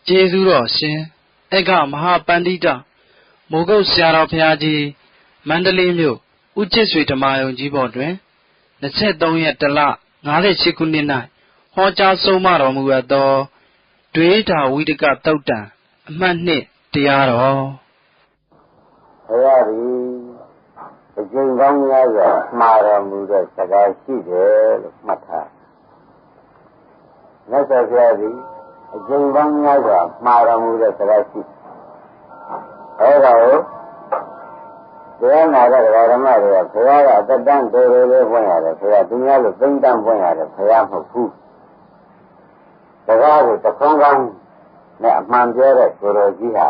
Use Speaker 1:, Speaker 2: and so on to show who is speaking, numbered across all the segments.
Speaker 1: ကျေးဇူးတော်ရှင်ဧကမဟာပန္တိတမိုးကုတ်ဆရာတော်ဘုရားကြီးမန္တလေးမြို့ဦးချစ်ဆွေဓမ္မယုံကြီးပေါ်တွင်23ရက်တလ58ခုနှစ်၌ဟောကြားဆုံးမတော်မူအပ်သောဒွေဓာဝိတကသုတ်တံအမှတ်2တရားတော်
Speaker 2: ဘုရားသည်အကျဉ်းကောင်းများစွာမှားတော်မူတဲ့စကားရှိတယ်လို့မှတ်ထားမြတ်စွာဘုရားသည်အကျဉ်းကောင်းများစွာမှားတော်မူတဲ့စကားရှိအဲ့ဒါကိုတရားနာတဲ့ဓမ္မတွေကဘုရားကအတ္တန်တော်တော်လေးပွင့်ရတယ်ဘုရားသူများလို့သိမ့်တန်းပွင့်ရတယ်ဘုရားမဟုတ်ဘူးစကားကိုတခွန်းကောင်းနဲ့အမှန်ပြောတဲ့ကိုယ်တော်ကြီးဟာ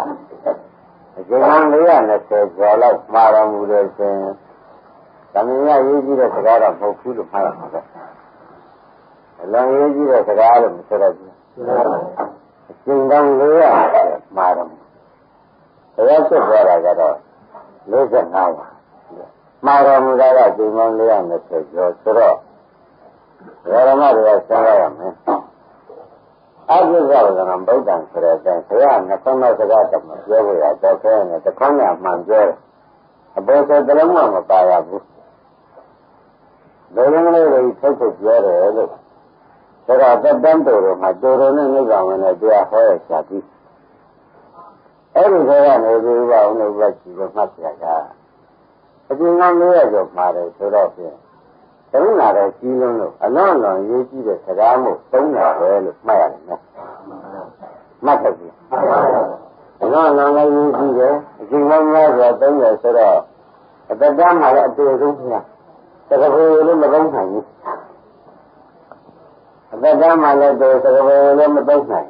Speaker 2: အကျဉ်းကောင်း420ကျော်လောက်မှားတော်မူတယ်ဆိုရင်သမီးရရေးကြည့်တဲ့စကားတော့မဟုတ်ဘူးလို့မှားရမှာပဲအလွန်ရေးကြည့်တဲ့စကားလို့မဆိုတော့ဘူးအကျဉ်းကောင်း420မှားတော်မူဘုရားဖြစ်သွားတာကတော့55ပါမှားတော်မူတာကအကျဉ်းကောင်း420ကျော်ဆိုတော့ဓမ္မတွေကစဉ်းစားရမယ်အကျဉ်းကောင်းကဗုဒ္ဓံဆိုတဲ့အတိုင်းဘုရားနှခုံးသောစကားတမပြောလို့ရတော့ခဲနဲ့တခွန်းနဲ့မှန်ပြောတယ်အပေါ်ဆိုတလုံးမှမပါရဘူးလုံးလုံးလေးတွေထုတ်ထုတ်ပြောတယ်လို့ဆိုတော့တတန်းတော်မှာတော်တော်နဲ့နိဗ္ဗာန်ဝင်တဲ့တရားဟောရရှာပြီးအဲ့ဒီဆိုရနေပြီးပါဦးလို့ပဲကြည့်လို့မှတ်ပြတာအကျဉ်းကောင်း400ကျော်မှာတယ်ဆိုတော့ဖြင့်တရုံနာတဲ့ကြီးလုံးလို့အလွန်လွန်ရေးကြည့်တဲ့စကားမို့သုံးတာပဲလို့မှတ်ရတယ်နော်မှတ်တယ်ကြီးအလွန်လွန်လည်းရေးကြည့်တယ်အကျဉ်းကောင်းများစွာသုံးတယ်ဆိုတော့အတ္တတမ်းမှာလည်းအတူတူများသကပူလည်းမသုံးနိုင်ဘူးအတ္တတမ်းမှာလည်းတူသကပူလည်းမသုံးနိုင်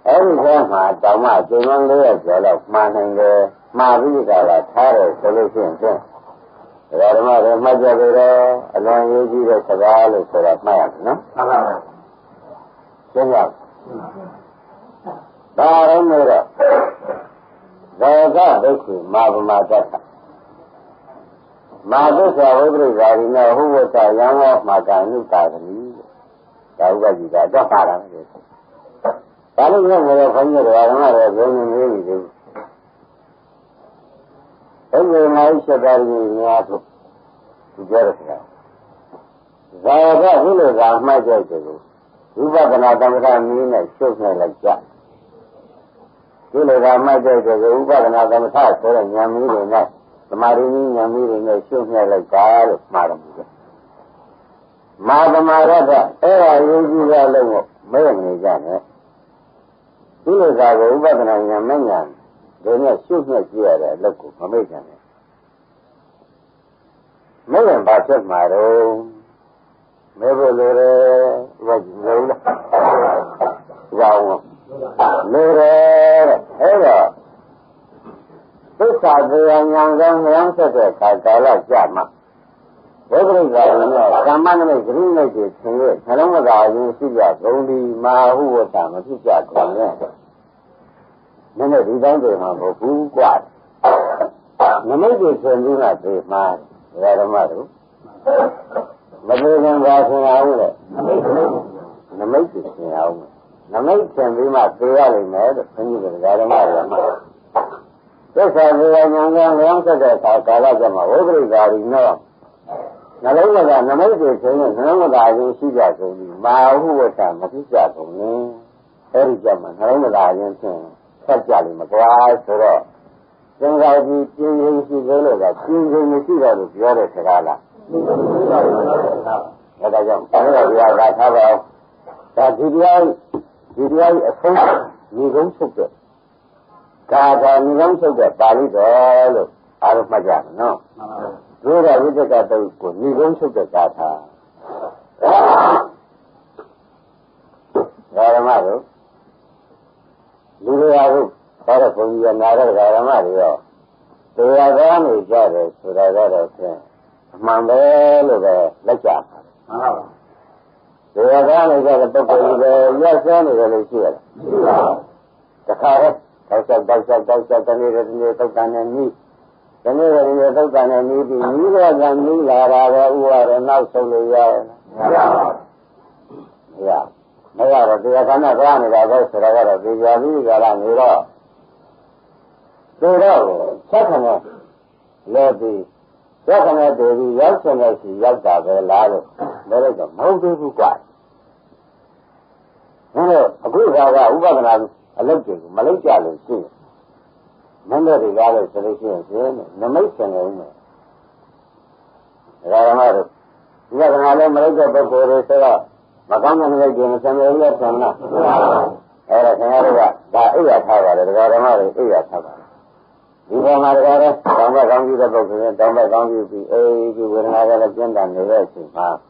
Speaker 2: အဲ့ဒီထဲမှာတောင်မှအကျဉ်းကောင်း400ကျော်လောက်မှားနိုင်တယ်မှားပြီးကြတာထားတယ်ဆိုလို့ရှိရင်ဖြင့်ဓမ္မတွေမှတ်ကြပြီတော့အလွန်ရေးကြည့်တဲ့စကားလို့ဆိုတာမှတ်ရမယ်နော်မှန်ပါပါရှင်းပါဒါရုံးလို့တော့ဒေကဒုက္ခမာပမာတ္တမာသစ္စာဝိပရိသာရိနောဟုဝတ္တယံဝမာကံနုတာသတိဒါဥပ္ပဇိကတော့ပါတာပဲဒါလို့လည်းဘယ်လိုခေါင်းရတဲ့ဓမ္မတွေဘယ်လိုမျိုးကြီးလဲအဲ့ဒီမှာချက်သားကြီးများဆိုဒီကြရတာဇာကဘုလိုသာမှတ်ကြတယ်ကိုဝိပဿနာသမထနည်းနဲ့ရှုပ်နေလိုက်ကြဒီလိုသာမှတ်ကြတယ်ကိုဝိပဿနာသမထဆိုတဲ့ဉာဏ်မီးတွေနဲ့သမာဓိနည်းဉာဏ်မီးတွေနဲ့ရှုပ်နေလိုက်တာလို့မှားတယ်မာသမารတ်အဲ့ဒါယုံကြည်ရလို့မဲနေကြတယ်ဒီလိုသာကိုဥပဒနာဉာဏ်မဲ့ဉာဏ်ဒီနဲ့ရှုပ်နေကြရတဲ့အလုပ်ကိုမမေ့ကြနဲ့မဲရင်ဘာဖြစ်မှာတော့မဲဖို့လိုတယ်ဘယ်လိုလဲရောင်းလိုတယ်အဲ့တော့သစ္စာတရားဉာဏ်ကောင်းဉာဏ်ဆက်တဲ့ခါကာလကြာမှာဘုရားကလည်းကမ္မနမိတ်ဂရုနဲ့တည်သင်ရဲ့နှလုံးမသာခြင်းရှိကြဂုံဒီမာဟုဝတ္တမဖြစ်ကြကုန်နဲ့နည်းနည်းဒီတိုင်းတွေမှာမဟုတ်ဘူးกว่าနမိတ်တွေသင်ပြီးမှသိမှာဓမ္မတို့မသိရင်ဘာသင်အောင်လဲနမိတ်တွေသင်အောင်နမိတ်သင်ပြီးမှသိရလိမ့်မယ်လို့ဘုန်းကြီးကဓမ္မတွေမှာသစ္စာတရားဉာဏ်ကလျောင်းဆက်တဲ့အခါကာလကျမှဝိပရိသာရိနောနှလုံးကနမိတ်တွေဆိုရင်နှလုံးသားချင်းရှိကြဆိုပြီးမာဟုဝတ္တမဖြစ်ကြကုန်နဲ့အဲဒီကြမှာနှလုံးသားချင်းဖြင့်ဆက်ကြလိမ့်မကွာဆိုတော့သင်္ခါကြီးပြင်းရင်းရှိသေးလို့ကပြင်းရင်းမရှိတော့လို့ပြောတဲ့စကားလားအဲဒါကြောင့်ဘုရားကထားပါဒါဒီတရားအဆုံးညီကုန်းချုပ်တဲ့ကာထာညီကုန်းချုပ်တဲ့ပါဠိတော်လို့အားလုံးမှတ်ကြမယ်နော်ဒုရဝိတကတုတ်ကိုညီကုန်းချုပ်တဲ့ကာထာဓမ္မတို့လူတွေအားလုံးဒါတော့ဘုန်းကြီးကနာတဲ့ဓမ္မတွေရောတရားကောင်းနေကြတယ်ဆိုတာကတော့ဖြင့်အမှန်ပဲလို့ပဲလက်ကြပါမှန်ပါပါတရားကောင်းနေကြတဲ့ပုဂ္ဂိုလ်ကြီးပဲရက်စဲနေတယ်လို့ရှိရတယ်ရှိပါဘူးတခါတော့တောက်ချက်တနေ့သုတ်တန်နဲ့နီးဒီနေ့သုတ်တန်နဲ့နီးပြီးနီးတော့ကနီးလာတာပဲဥပါရနောက်ဆုံးလို့ရတယ်မရပါဘူး没有了，这个咱那干的在这吃了个了，这家里个了没了，对了，这可能来的，这可能对的，要现在是要咋个来了，来了就毛都不管。那个不是啥个，我把那来这个没来家里去，没来这家里吃的现实，那没钱的呢。然后呢，你看那来没来这不过的是了。我刚才那个节目前面有点听了，哎，现在这个咱哎呀差吧的，这个他妈的哎呀差吧的。你看嘛，这个东北港区的不是，东北港区比就为那个简单的个情况，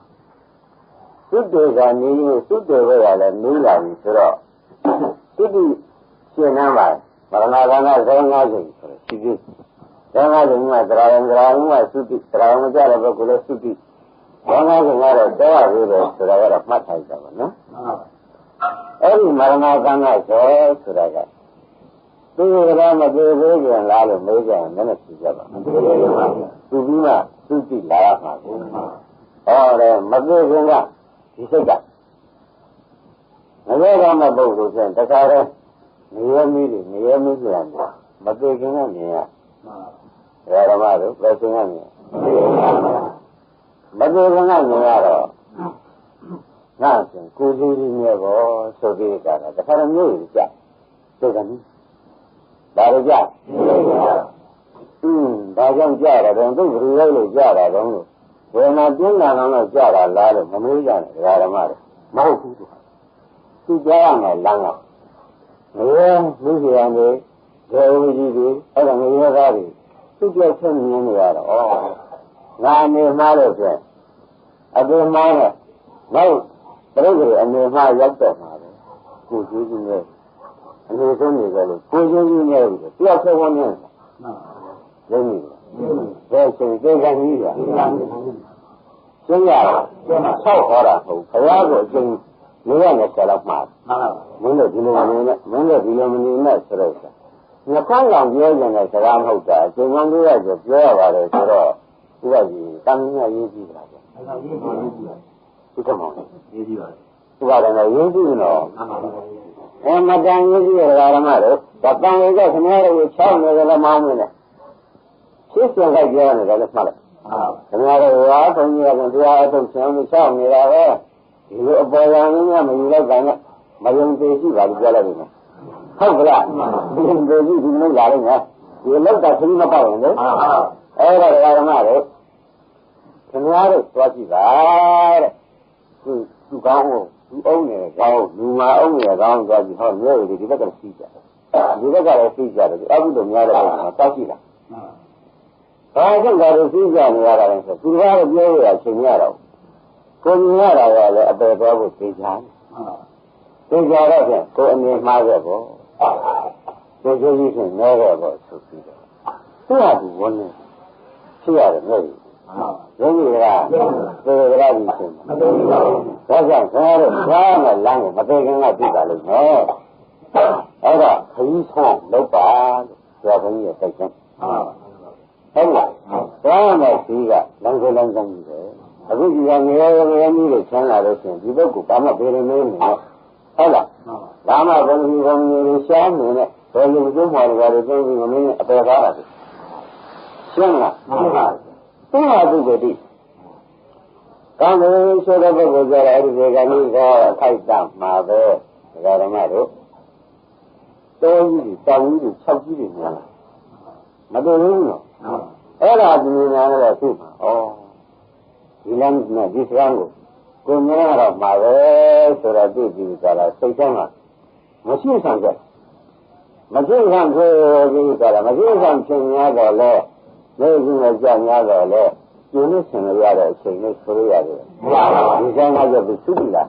Speaker 2: 是对个你因为是对个来没来的知道，这个现在吧，我那人家就是是人家就嘛，这人嘛是的，这人家那个过来是的。人家是那个多少岁的，是那个马太子嘛，哎，你妈妈刚才说是那个，这个他们这个人来了没人，那个是这个，自己嘛自己来嘛，哦嘞，没这个人，第四个，那个他们不出现，这个人没有这样的，没这个人呢，知道吗？都没这个人。没这个那你那了，那是古时的那个说这个了，这还是没有家，这个你，哪个家？大家家了，人都是有了家了，人都，我那平常人那家了来了，没有家了，来了嘛的，没有苦的，就这样的来了，没这样的，这有的，还是没有啥的，就叫成年的了哦。那你妈的是，这妈的，那不是你妈要干嘛的？过去的那，你说那个了，过去的那个，不要说我那个，人民，这个女的，现在超好了，不要说跟那样的说了话，蒙着比了那吃了些，你刚刚别人的是然后的，就光这样就不要把这知道。这个是当年业绩来的，是什么？业绩来的，是吧？那业绩呢？没当业绩的干嘛的？他当那个什么的，我瞧那个忙的呢，谁现在这样的在那啥了？什么的我从那个这样都想着瞧那个，这个保养人家没有来干的，没用这些吧就过来的呢，好不啦？用这些就能来的呢，也老在村里面保养的，哎，这个干嘛的？人家的说起来了，就讲我欧呢，讲路嘛欧呢，讲说以后没有的，就那个睡觉，就那个来睡觉的，要不都没有的，早起了。反正搞的睡觉呢，那人说，最晚的别人去年了，过年了要白包不睡觉，睡觉那天过年马上不，这就是那个不出去的，这样子我呢，这样的没有。人家啦，这个啦就是，我想说的，咱们两个没得跟我比较的呢，那个可以从老板小朋友在讲，对吧？咱们是一个两个的，他估计像你的钱来的钱，你都够咱们别人没有呢，好了，咱们我们小妹呢，我有这么的话的，就是我们不要啥了，行了，这个的，刚才说的这个在这个那个开张嘛的，这个什么的，多一的、少一的、超级的呢，没得人了。那今年那个是嘛？一两年第三个，过年了嘛的，说了在了谁上了？没去上去，没去上去就在了，没去上去年个了。那现在叫人家来，有的请了要的，请的出了要的，你现在就不出去了，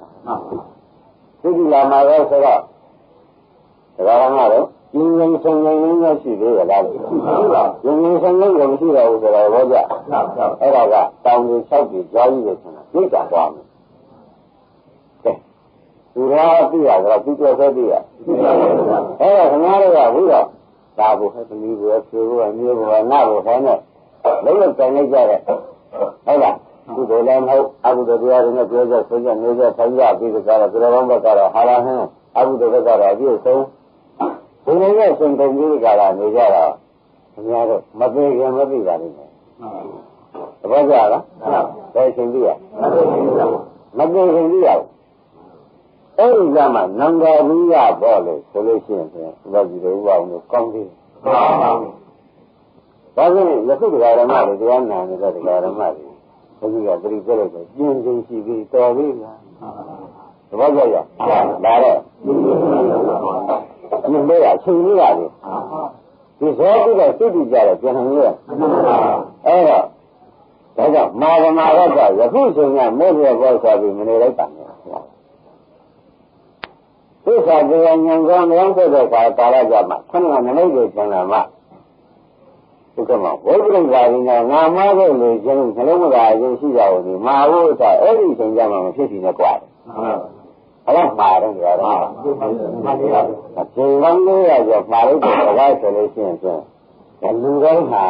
Speaker 2: 出去了嘛，我说了，这个什么的，人家去这个来的，人生人我们去了，我说了我家，那个当地小区交易就行了，别讲话了，对，有他对呀，是吧？对多少对呀？什么的呀？为了。大部还是你不吃不，你不那不还呢？那个在那家的，好吧？ ကုသိုလ်လည်းမဟုတ်အကုသိုလ်တရားတွေနဲ့ပြောကြဆိုကြနေကြထိုင်ကြပြီးကြတော့သူတော်ကောင်းဘက်ကတော့ဟာရဟင်းအကုသိုလ်ဘက်ကတော့အပြည့်ဆုံးဒီလိုနဲ့ရှင်ကုန်ပြီးကြတာနေကြတော့အများတော့မသိခင်မသိပါလိမ့်မယ်သဘောကျလားဘယ်ရှင်သိရမသိခင်သိရအဲ့ဒီကမှနံပါတ်ကြီးရပေါ့လေဆိုလို့ရှိရင်ဘာကြည့်လို့ဥပအောင်လို့ကောင်းသေးဒါဆိုရင်ယခုတရားဓမ္မတွေတရားနာနေတဲ့တရားဓမ္မတွေဘုရားကပြိပြလိုက်တော့ကျင်းကျင်းရှိပြီးတော်ပြီလားသဘောကျရဒါတော့ဒီမေးရချိန်လေးပါလေဒီဇောပြီးတော့စိတ်ကြည့်ကြတယ်ပြန်နေရအဲ့တော့ဒါကြောင့်မာရမရကယခုချိန်ကမိုးရပေါ်ဆိုပြီးမနေလိုက်ပါနဲ့သစ္စာတရားဉာဏ်ကောင်းများတဲ့ကာလကြမှာခုနကနမိတ်တွေဆင်လာမှဒီကမှာဝိပရိသရီနဲ့ငါမားတဲ့လူချင်းနှလုံးမသာခြင်းရှိကြလို့ဒီမာဖို့ဆိုအဲ့ဒီချိန်ကြမှာမဖြစ်စီနဲ့ကြွားတယ်အဲ့ဒါမှာတော့ကြတော့မှန်ပါဘူးအချိန်ကောင်းလေးရကြောမှာလို့တော့ဘာဆိုလို့ရှိရင်လူတိုင်းဟာ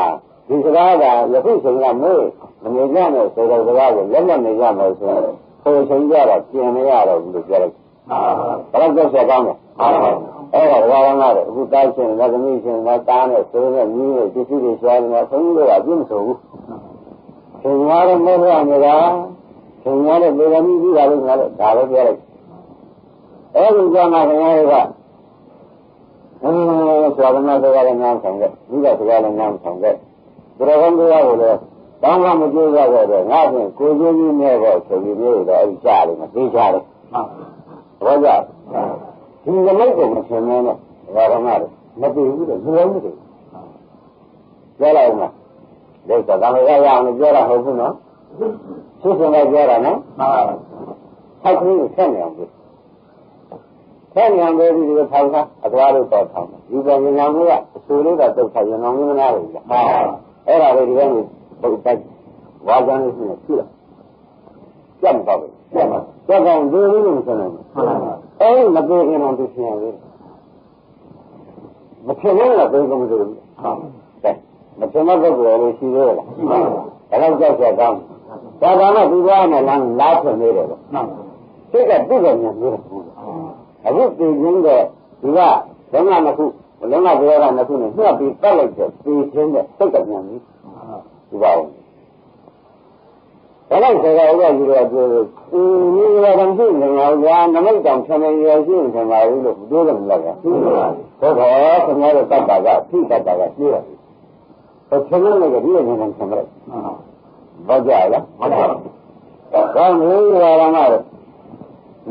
Speaker 2: ဒီစကားကယခုချိန်ကမိုးမနေကြနဲ့ဆိုတဲ့စကားကိုလက်လက်နေကြမယ်ဆိုရင်ဟိုချိန်ကြတော့ပြင်မရတော့ဘူးလို့ပြောလိုက်ဘယ်တော့ဆက်ကောင်းလဲအဲ့ဒါဘာဝနာတော့အခုတားရှင်လက်သမီးရှင်လက်သားနဲ့ဆိုတဲ့မြင်းရဲ့ပစ္စည်းတွေရှားနေတာဆုံးလို့ကအပြည့်မဆိုဘူးချိန်ရတော့မဟုတ်ရနေတာချိန်ရတော့လေသမီးပြီးတာလို့ငါလည်းဒါပဲပြောလိုက်အဲ့ဒီကြောင့်မှခင်ဗျားတို့ကသာသနာ့တရားလည်းနားဆောင်တဲ့ဒီကတရားလည်းနားဆောင်တဲ့ဘုရားကောင်းတရားကိုလည်းတောင်းမှမကြည့်ရတော့ငါဖြင့်ကိုယ်ချင်းကြီးနဲ့တော့ဆိုပြီးမျိုးတော့အဲ့ဒီကြားတယ်မသိကြတယ်ဟုတ်ပါကြဒီနမိတ်ကိုမဆင်မဲနဲ့ဘာမှမသိဘူးတဲ့လူလုံးမသိဘူးပြောလိုက်ဦးမလက်သာကလည်းရအောင်ပြောတာဟုတ်ဘူးနော်သူစင်ကပြောတာနော်ဆောက်ကလေးကိုဆက်နေအောင်ဆဲဉာဏ်ပဲဒီလိုထောင်တာအသွားလို့တော့ထောင်တယ်ဒီကဉာဏ်မျိုးကအဆူလေးတော့တုတ်ထားဉာဏ်မျိုးမနာဘူးလားအဲ့ဒါလေးဒီကနေ့ပုတ်တိုက်ဝါကြမ်းလေးရှိနေပြီလားကြက်မတော့ဘူးကြက်ကောင်ဒီလိုလို့ဆိုနေအဲ့မပြေခင်တော့သူရှင်လေးမဖြစ်လို့လားဘယ်ကောင်မလို့ဟုတ်ကဲ့မဖြစ်မပုဂ္ဂိုလ်လေးရှိသေးလားဒါတော့ကြောက်ကြောက်ကောင်းဒါကမှဒီဘဝနဲ့လားဖြစ်နေတယ်လို့စိတ်ကသူ့ကဉာဏ်မျိုးတယ်အခုသိခြင်းတဲ့ဒီကဘုံကနှစ်ခုဘုံကဘယ်ကနှစ်ခုနဲ့ညှပ်ပြီးတက်လိုက်တဲ့သိခြင်းတဲ့စိတ်ကဉာဏ်ကြီးဒီပါဦးဒါလိုက်ဆိုတော့ဥပဒေကပြောဒီလိုကံရှိနေမှာကွာနမိတ်တောင်ဆံနေရရှိနေမှာလို့ပြောတယ်မလားဗျာဟုတ်ပါဘူးခင်ဗျားတို့တတ်တာကဖိတတ်တာကပြည့်တယ်ဟိုချင်းလုံးကဒီလိုမျိုးဆံလိုက်ဘာကြလားဟုတ်ပါဘူးကောင်းပြီဘာမှမဟုတ်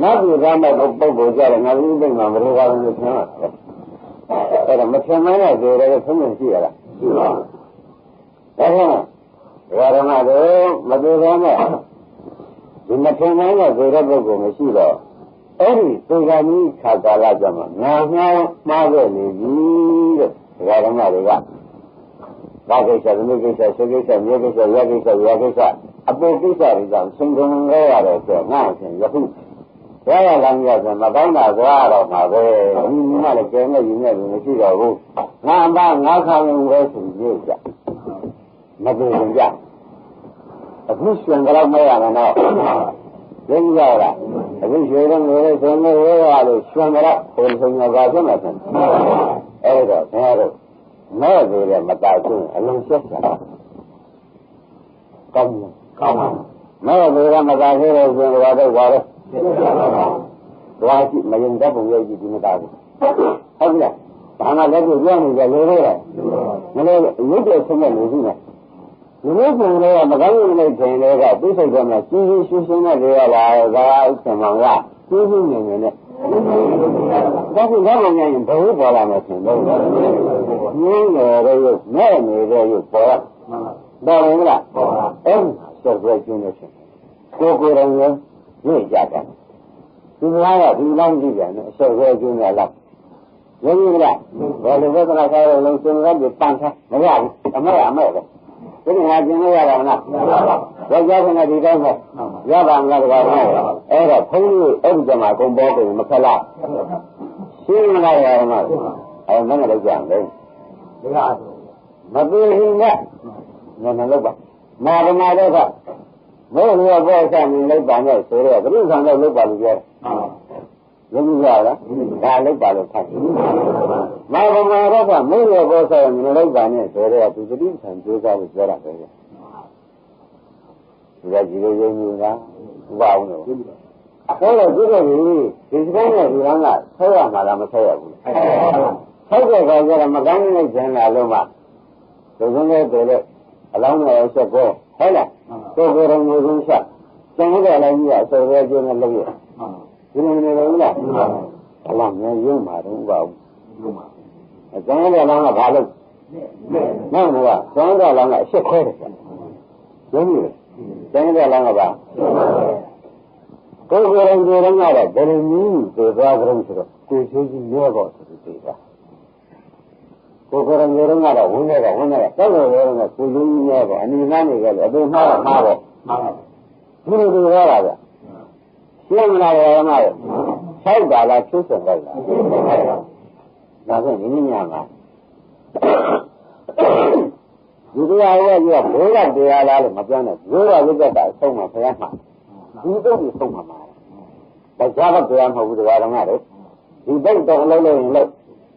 Speaker 2: နတ်ပြည်သားမဲ့ပုဂ္ဂိုလ်ကြတယ်ငါလူသိမှမလို့ပါဘူးလို့ဆင်းရတယ်အဲ့ဒါမဆင်မနဲ့ဆိုတော့ဆုံးမရှိရလားရှိပါဘူးဒါကြောင့်ဓမ္မတို့မသေးသေးနဲ့ဒီမထင်နိုင်တဲ့ဆိုတဲ့ပုဂ္ဂိုလ်မရှိတော့အဲ့ဒီသေဂာမိခါကာလကြမှာငါငါမှားခဲ့နေပြီတဲ့ဓမ္မတွေကဘာကိစ္စသမီးကိစ္စဆေကိစ္စမြေကိစ္စရကိစ္စရကိစ္စအပုကိစ္စတွေကြောင့်ဆင်ခြင်ရရတဲ့ဆိုငါအရှင်ယခုဘယ်ရလမ်းရဆိုမကောင်းတာသွားတော့မှာပဲဒီမှာလည်းကျန်နေယူနေလို့မရှိတော့ဘူးငါအမငါခံရင်ပဲဆိုပြီးကြမပြေဘူးကြအခုရှင်ကတော့မရမယ်နော်သိကြလားအခုရွှေတော့ငွေလေးဆိုနေရလို့ရှင်ကတော့ဟိုဆုံးရပါဖြစ်မှာဖြစ်အဲ့တော့ခင်ဗျားတို့မဲ့သေးတယ်မတာချင်းအလုံးဆက်တာကောင်းပါမဲ့သေးတယ်မတာသေးတယ်ဆိုတော့တော့ဘာလဲသွားကြည့်မရင်တဲ့ပုံရဲ့ကြည့်ဒီမတာဘူးဟုတ်လားဘာမှလည်းပြောနေကြလေလေမလို့ရုပ်တဲ့ဆုံးမဲ့လူကြီးနဲ့ဒီလိုဆိုတော့မကောင်းဘူးလို့ထင်တယ်ကသူ့စိတ်ထဲမှာကြီးကြီးရှင်းရှင်းနဲ့ပြောရတာဒါဥစ္စာမောင်ကကြီးကြီးနေနေနဲ့ဒါကဘာမှမရင်ဘယ်လိုပေါ်လာမလဲဆိုတော့ငင်းနေတဲ့ရုပ်နဲ့နေတဲ့ရုပ်ပေါ်လာတော်တယ်မလားအဲ့ဒါဆိုတော့ကျင်းနေတယ်ကိုယ်ရောညှိကြတယ်ဒီလားကဒီလမ်းကြည့်တယ်နော်အဆောက်အကျင်းရလားရင်းမလားဘယ်လိုပဲကလာကြတော့လုံးစင်ရတဲ့ပန်းထားမရဘူးအမဲပဲဒီနေ့ကျင်လို့ရပါမလားယောက်ျားကဒီတိုင်းပဲရပါမလားတကားအဲ့တော့ဘုန်းကြီးအဲ့ဒီကျမှအကုန်ပေါ်တယ်မခက်လားရှင်းမလားရမလားအဲ့မင်းလည်းကြံတယ်မပြေရင်ကနည်းနည်းလောက်ပါမာရမတော့က Mấy người vô sang mình lấy bản này sửa rồi, cái thằng đâu lấy bản gì? Giống như vậy đó, đã lấy bản được thật. Mà đó là mấy người vô sang mình lấy bản này sửa rồi, thì cái thằng chưa ra được ra rồi. Ra gì đây như đó, vào nữa. Thế là cái gì? Thì cái này thì nó là thấy mà làm thấy à? Thấy cái là mà cái này chẳng là luôn mà. Rồi nó tới đây, lòng này sẽ có, thấy là tôi vừa rồi ngồi xuống sạch, chẳng có là như vậy, tôi vừa chưa nghe lời. Cho nên nó là lòng nó dương mà đúng vào. Chẳng có là phá lực. Nói nữa là, chẳng có là sẽ khỏe được. Giống như vậy. Chẳng có là phá. Tôi vừa rồi ngồi ngay là, tôi nhìn tôi ra gần rồi, tôi thấy gì nhớ vào tôi thấy. Cô cô đang nhớ ngay là hôm nay tất cả người là cô dùng nhớ vào anh nam này cái đó mà vào như thế đó là xem là sai cả là chút rồi là cái gì nhỉ mà dù là gì bố là đi là mà cái này dù là cái cái sống mà phải mà dù đâu đi sống mà tại sao mà tôi ăn hộp được là ngay đấy thì bây giờ lâu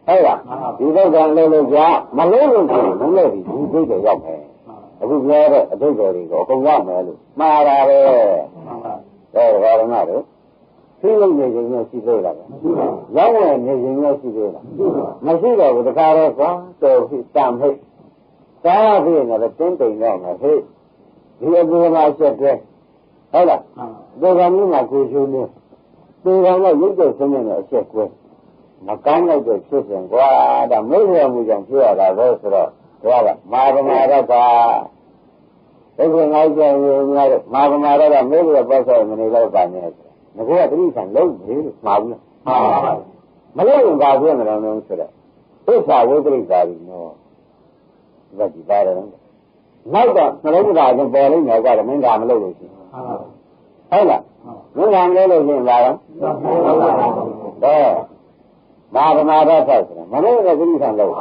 Speaker 2: hay là đi đâu ra lâu giá mà lâu thì nó lâu thì đi cái dòng này bây giờ đấy tôi rồi thì có công việc mà luôn mà ra đấy rồi nó đấy khi lâu nhiều gì đây là giống này nhiều gì đây là mà khi rồi thì cái đó có tôi thì làm hết cái gì là tên tình này mà hết thì bây mà sẽ thế hay là tôi làm như mà cứ chú nữa tôi làm là những cái sự này sẽ quên mà cái này được xuất hiện qua đã mấy người một dòng chưa là rồi rồi mà ra ta cái người ngay mà ra là mấy người bao giờ mình lấy bản này nó có cái gì thành lâu thế mà lấy vào cái này nó sẽ tôi sao với cái gì nó vậy thì ba rồi nói nó lấy vào cái bè lấy nhỏ ra mình làm lâu rồi hay là mình làm lâu rồi thì vào đó mà ra phải mà nó là cái gì thằng đâu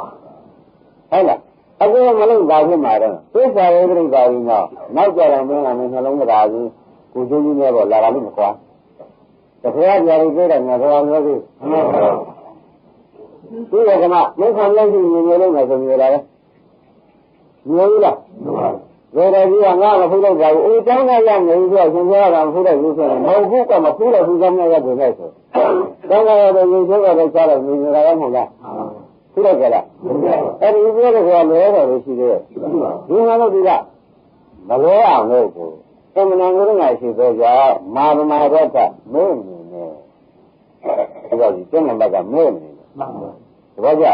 Speaker 2: hay là cái mà nó vào cái mà đó tôi sao cái vào nó nói cho là mình nó không ra gì cô chú như này là làm được quá thì thế là cái này là nó gì tôi là mà mấy thằng lên thì nhiều lên là nhiều đấy nhiều lắm rồi đây đi ăn là phụ đâu vào ôi cháu này làm người rồi chúng ta làm phụ đâu như thế này đâu phụ cả mà phụ đâu phụ trong này là thế này thôi đó là bây giờ là đây sao là mình ra không ra phụ đâu cái là cái gì biết được là lẽ rồi thì đấy nhưng mà nó đi ra mà lẽ à người cô cái mình ăn cái này thì bây giờ mà ra ta mới nè cái gì cái này mà mới nè bây giờ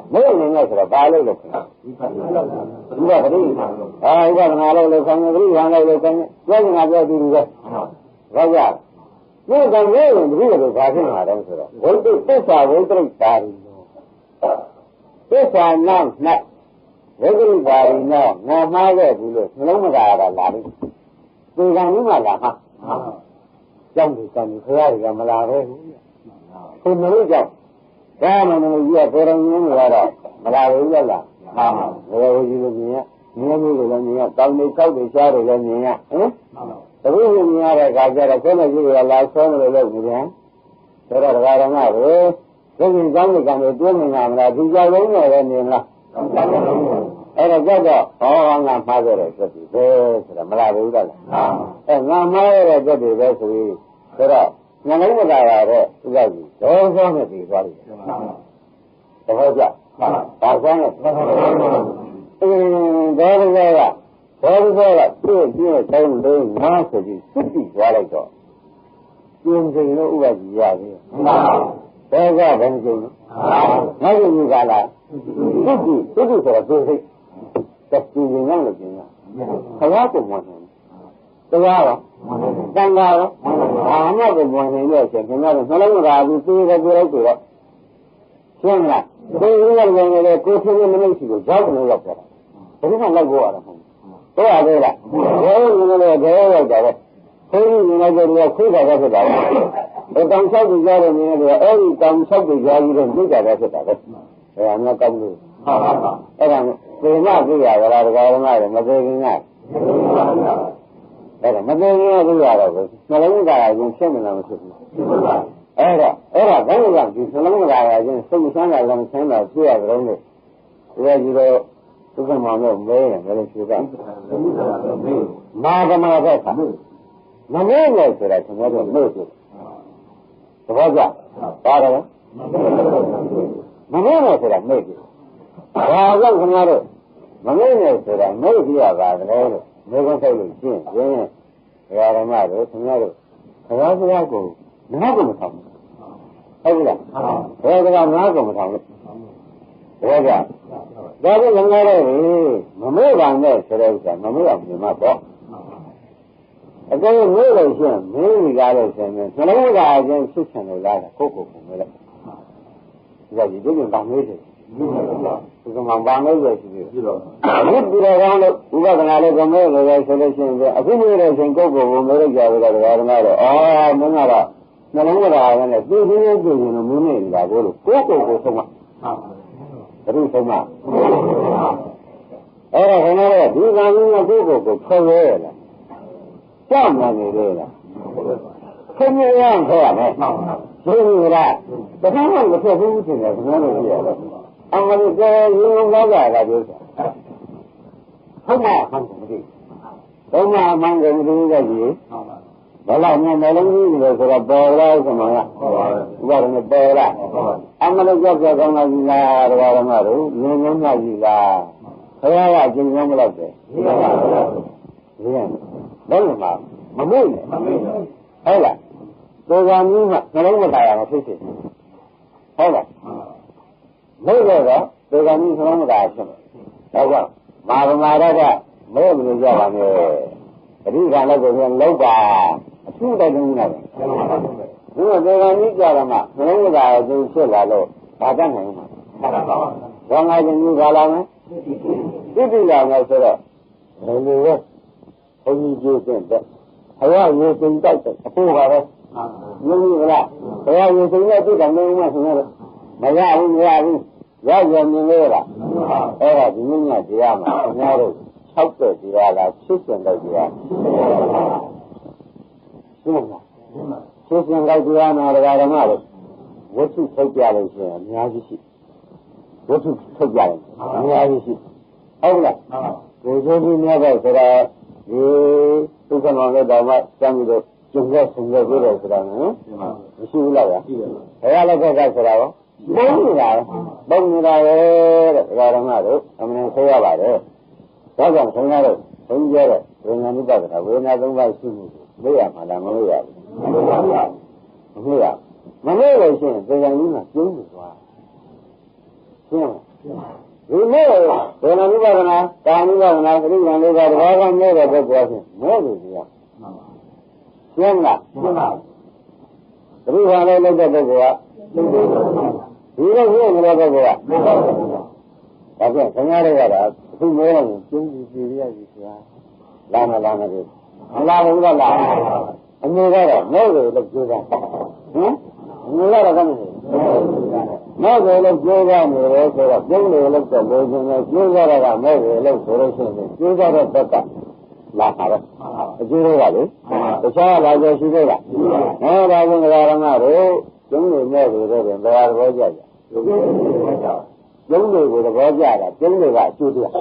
Speaker 2: mới nè cái là ba lô được đúng rồi đấy cái nào lâu xong cái hàng lâu xong cái nào giờ đi rồi bây giờ nếu cái này thì được cái gì mà đâu rồi với sao với cái tài với sao năng nè với cái tài nó mai cái gì luôn nó mà là đi tôi đang muốn là ha trong thì cần phải là mà là đấy không nói cho cái mà mình giờ tôi đang muốn là đó mà là đấy là rồi gì vậy nhiều người là nhiều tao đi câu đi chơi rồi là nhiều tôi biết nhiều là cái này gì là số này là gì vậy thế là cái đó là rồi cái gì giống như cái tôi mình làm là đi chơi với người là nhiều làအဲ့ဒါကြတော့ဟောငါမှားကြတယ်စက်ပြီပဲဆိုတာမလားဘူးလားငါမှားရတဲ့စက်တွေပဲဆိုပြီးဆိုတော့ငါလုံးမလာရတဲ့ဥစ္စာကြီးဒေါသနဲ့ပြီးသွားပြီသဘောကျဒါဆိုရင်ဒေါသကပြည့်ပြည့်တိုင်းလုံးငါဆိုပြီးစစ်ပြီးသွားလိုက်တော့ကျင်းစိန်လို့ဥပဒေရပြီဒေါသဘယ်ကျင်းငါ့ကိုကလာစစ်ပြီးဆိုတော့သိစိတ်တက်ကြည့်နေလို့ကျင်းရခရားကိုမွန်တယ်တရားရောတန်ခါရောဘာမှကိုမွန်နေလို့ဆိုရင်ခင်ဗျားတို့နှလုံးသားပြီးသိတယ်ပြောလိုက်ဆိုတော့ရှင်းလားဒီလိုလည်းလည်းကိုယ်ချင်းမလို့ရှိလို့ကြောက်နေရောက်တာဘယ်လိုမှလောက်ကိုရတာမဟုတ်ဘူးတော့ရတယ်လားဘယ်လိုလဲဘယ်ရောက်တာလဲခွေးကြီးနေလိုက်တော့ခွေးတာဖြစ်တာပဲတောင်လျှောက်ကြရတဲ့နေရာကအဲ့ဒီတောင်လျှောက်ကြရပြီးတော့သိကြတာဖြစ်တာပဲအဲ့ဒါမှကောင်းလို့အဲ့ဒါသေမသိရတာလားဒကာရမတွေမသိခင်က အဲ့ဒါမသိရင်သိရတော့ဘူးနှလုံးသားအရင်ဖြစ်နေလားမဖြစ်ဘူးအဲ့ဒါဘယ်လိုလဲဒီနှလုံးသားအရင်စိတ်ဆန်းတာလည်းဆန်းတာဖြစ်ရကြတယ်လို့ဒီကကြီးတော့သုခမောင်တို့မဲတယ်ဘယ်လိုဖြစ်တာမာကမာပဲခါမမဲလို့ဆိုတာကျွန်တော်တို့လို့ဆိုသဘောကျပါတယ်မမဲလို့ဆိုတာမဲပြီဘာကြောင့်ခင်ဗျားတို့မမဲလို့ဆိုတာမဲပြရပါတယ်လို့မေခွန်းထုတ်လို့ရှင်းရင်ဓမ္မတို့ခင်ဗျားတို့ဘုရားစကားကိုနားကိုမထောင်ဘူးဟုတ်ပြီလားဘယ်ကနားကိုမထောင်လို့ဘောကဒါကလည်းငါတို့မမေ့ပါနဲ့ဆိုတဲ့ဥစ္စာမမေ့အောင်ပြင်မှာပေါ့အကယ်၍မေ့လို့ရှိရင်မင်းကြီးကားလို့ဆိုရင်နှလုံးသားအချင်းဖြစ်ချင်လို့လားကိုယ့်ကိုယ်ကိုမေ့လိုက်ဒါကြီးဒီလိုတောင်းမေးတယ်ဒီမှာဘာလို့လဲရှိသေးတယ်အခုဒီလိုကောင်းလို့ဥပဒနာလေးကမေ့လို့ဆိုလို့ရှိရင်အခုမေ့တဲ့ချိန်ကိုယ့်ကိုယ်ကိုမေ့လိုက်ကြလို့တော့ဓမ္မတော့မင်းကတော့နှလုံးသားကလည်းသိသေးသေးသိရင်မင်းနေနေတာကိုလို့ကိုယ့်ကိုယ်ကိုဆုံးမဘယ်လိုဆုံးမအဲ့ဒါခင်ဗျားတို့ဒီကံကြီးကကိုယ့်ကိုယ်ကိုဖွဲ့ရဲလားကြောက်နေလေလားခင်ဗျားရအောင်ခေါ်ရမယ်သိပြီလားတခါမှမဖြစ်ဘူးဆိုရင်ခင်ဗျားတို့ပြရတယ်အမှန်တကယ်ရင်းနှီးကြတာပြောတာဟုတ်မှာမှန်တယ်မသိဘူးမှန်မှန်တယ်မသိဘူးကြည့်ဘယ်လောက်နဲ့နှလုံးကြီးလဲဆိုတော့ပေါ်လာဆိုမှလားဥပဒေနဲ့ပေါ်လာအမှန်တကယ်ကြောက်ကောင်းလာပြီလားဓမ္မတို့ငင်းငင်းလာပြီလားခရရအကျဉ်းဆုံးမလို့တယ်ဘယ်မှာမမေ့နဲ့ဟုတ်လားตัวကမျိုးကနှလုံးမသားရအောင်ဖြစ်ဖြစ်ဟုတ်လားလို့တော့ตัวကမျိုးနှလုံးမသားဖြစ်တယ်ဟုတ်ကဲ့မာရမာရကမဲမလို့ကြပါနဲ့ပရိက္ခလည်းကိုပြန်လောက်ပါအထူးတိုက်တွန်းနေတာပဲဒီတော့ตัวကမျိုးကြတော့မှနှလုံးမသားရသူဖြစ်လာလို့ဘာတတ်နိုင်မှာဘောငါချင်းမျိုးကလာမယ်သိပြီလားငါဆိုတော့ဘယ်လိုလဲဘုန်းကြီးကျိုးစင်တဲ့ဘုရားရေစင်တိုက်တဲ့အဖို့ပါပဲမြင်ပြီလားဘုရားရေစင်နဲ့တွေ့တယ်မင်းမဆိုတော့မရဘူးရရမြင်လို့လားအဲ့ဒါဒီနေ့ညတရားမှာခင်ဗျားတို့6တဲ့တရားလား80တဲ့တရားရှင်းလား80တဲ့တရားမှာဓမ္မတို့ဝတ္ထုထုတ်ကြလို့ရှိရင်အများကြီးရှိဝတ္ထုထုတ်ကြတယ်အများကြီးရှိဟုတ်လားကိုယ်စိုးပြီးများတော့ဆိုတော့ဒီသုခမောင်လည်းတော့မှစမ်းပြီးတော့ကျုံရက်ဆင်ရက်ပြည့်တယ်ဆိုတာနော်မရှိဘူးလားဗျာဘယ်ရလည်းကဆိုတာရောပုံနေတာတဲ့ဓမ္မတို့အမှန်ဆိုရပါတယ်ဒါကြောင့်ဆင်းရဲတော့ဘုန်းကြီးရဲ့ဝိညာဉ်ဥပဒနာဝေဒနာ၃ပါးရှိမှုကိုမေ့ရမှာလားမမေ့ရဘူးမမေ့လို့ရှိရင်တရားကြီးမှာကျုံးနေသွားရှင်းဒီနေ့ဝေဒနာဥပဒနာကာမဥပဒနာပရိက္ခဏလေးပါးတဘာကမဲ့တဲ့ပုဂ္ဂိုလ်ချင်းမဲ့လို့ပြရရှင်းလားပရိက္ခဏလေးလုပ်တဲ့ပုဂ္ဂိုလ်ကဒီလိုပြည့်နေတဲ့ပုဂ္ဂိုလ်ကဒါကြောင့်ခင်ဗျားတို့ကတော့အခုမဲတော့ကျုံးပြီးပြရစီဆိုတာလာမလို့မလာဘူးလားအမျိုးကတော့မဲ့လို့လုပ်ကြတာဟမ်အမျိုးကတော့ကမ္မမဲ့ကိုလည်းကျိုးစားနေတယ်ဆိုတော့ကျုံးလေလို့တော့လိုချင်တယ်ကျိုးစားတော့ကမဲ့ကိုလို့ဆိုလို့ရှိရင်ကျိုးစားတဲ့ဘက်ကလာပါတော့အကျိုးတွေကလေတခြားလာကြရှိသေးလားဒါကြောင့်ဓမ္မတို့ကျုံးလေမဲ့ကိုတော့ဘယ်လိုသဘောကျကြကျုံးတွေကိုသဘောကျတာကျုံးတွေကအကျိုးတရား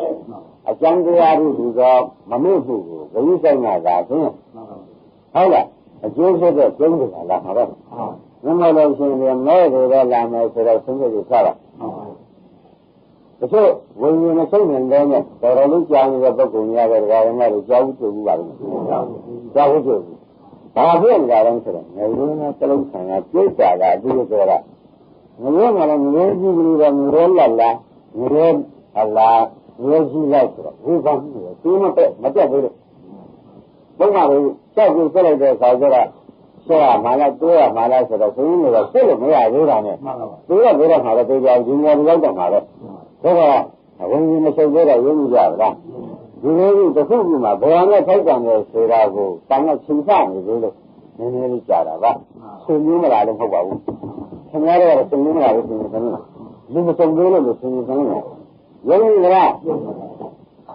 Speaker 2: အကျံတရားတို့ဒီတော့မမေ့ဘူးကိုဂရုစိုက်နာတာဖြင့်ဟုတ်လားအကျိုးဖြစ်တဲ့ကျုံးတွေကလာမှာတော့မမလို့ရှိရင်မဲ့ကိုတော့လာမယ်ဆိုတော့သုံးချက်ကိုစတာတချို့ဝိညာဉ်နဲ့ဆုံးနေတဲ့နဲ့တော်တော်လေးကြားနေတဲ့ပုဂ္ဂိုလ်များတဲ့ဓမ္မတွေကြားဘူးတွေ့ဘူးပါလို့ကြားဘူးတွေ့ဘူးဘာဖြစ်နေတာလဲဆိုတော့ငယ်ရင်းနဲ့တလုံးဆံကပြိတ္တာကအတူတူဆိုတာငရဲမှာလည်းငရဲကြီးကလေးတော့ငရဲလက်လားငရဲအလားငရဲကြီးလိုက်ဆိုတော့ဝိပဿနာကိုမတက်ဘူးလို့ဘုရားကကြောက်ကြည့်ဆက်လိုက်တဲ့အခါကျတော့ဆွဲရမှာလားတိုးရမှာလားဆိုတော့ဘုန်းကြီးတွေကဆက်လို့မရသေးတာနဲ့တိုးရသေးတဲ့ခါတော့ပြေကြဒီငယ်တွေရောက်တော့မှာတော့ဒါကဘုန်းကြီးမဆုပ်သေးတော့ရင်းမိကြပါလားဒီလိုကြီးတစ်ခုခုမှာဘယ်နဲ့ထိုက်တန်လဲဆိုတာကိုတောင်းတော့ချိန်ဆနေသေးလို့နည်းနည်းလေးကြာတာပါဆွေမျိုးမလားလို့မဟုတ်ပါဘူးခင်ဗျားတို့ကဆွေမျိုးမလားလို့ဆိုရင်လူမစုံသေးလို့ဆွေမျိုးကောင်းတယ်ရင်းမိလား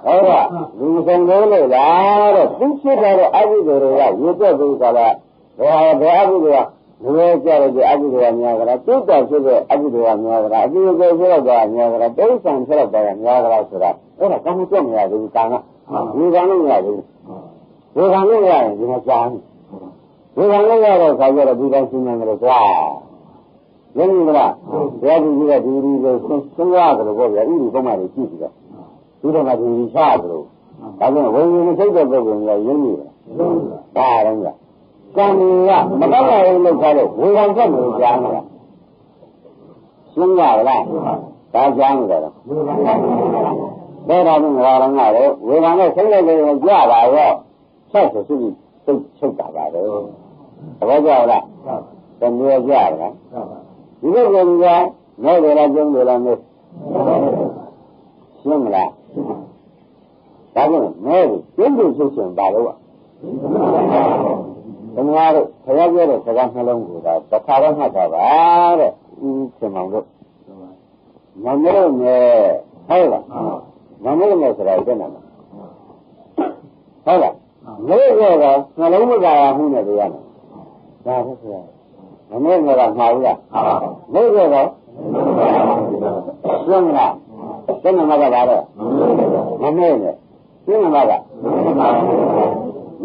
Speaker 2: ဟုတ်ကဲ့လူဆောင်လို့လားတဲ့သူဖြစ်တဲ့အဘိဓိတွေကရေတက်ပြီးကြလားဘယ်အဘိဓိကငယ်ကြတဲ့အဘိဓိကများကြလားတုတ်တာဖြစ်တဲ့အဘိဓိကများကြလားအကျိုးကျေဖြစ်တော့များကြလားတိစ္ဆာန်ဖြစ်တော့များကြလားဆိုတာအဲ့ဒါကောင်းကြမရဘူးကံကဒီကံလို့မရဘူးဒီကံလို့ရရင်ဒီမှာကြာဒီကံလို့ရတော့ခါကြတော့ဒီကံရှင်းနေတယ်ကွာရင်းနေလားဘယ်သူကြီးကဒီလိုကိုစဉ်းစားကြလို့ပေါ့ဗျာဥပ္ပမာတွေကြည့်ပြီးတော့ဒီတော့မှဒီချတယ်လို့ဒါကြောင့်ဝိညာဉ်မရှိတဲ့ပုဂ္ဂိုလ်များရင်းနေတယ်ဒါတော့ကကံကြီးကမတော့လည်းလောက်ထားလို့ဝေခံချက်ကိုကြားနေတာရှင်းရလားဒါကြားနေတယ်တော့ဒါတော့ငါရငါတော့ဝေခံနဲ့ဆုံးလိုက်လို့ကြပါရောဆက်ဆိုစုပြီးသိချုပ်တာပါတော့သဘောကျလားတမျိုးကြလားဒီလိုကမဲ့တယ်လားကျုံးတယ်လားမရှင်းမလားဒါကြောင့်မဲ့ကျုံးတယ်ဆိုရှင်ပါလို့ခင်ဗျားတို့ခရက်ပြတဲ့စကားနှလုံးကိုဒါတစ်ခါတော့မှတ်တာပါတဲ့ဦးခင်မောင်တို့မမို့နဲ့ဟုတ်လားမမို့နဲ့ဆိုတာတဲ့နာမဟုတ်လားလို့ရတော့နှလုံးမကာရမှုနဲ့တရားမယ်ဒါဟုတ်ကဲ့မမို့နဲ့ကမှားဘူးလားလို့ရတော့ရှင်းလားတဲ့နာမကပါတော့မမို့နဲ့ရှင်းနာမက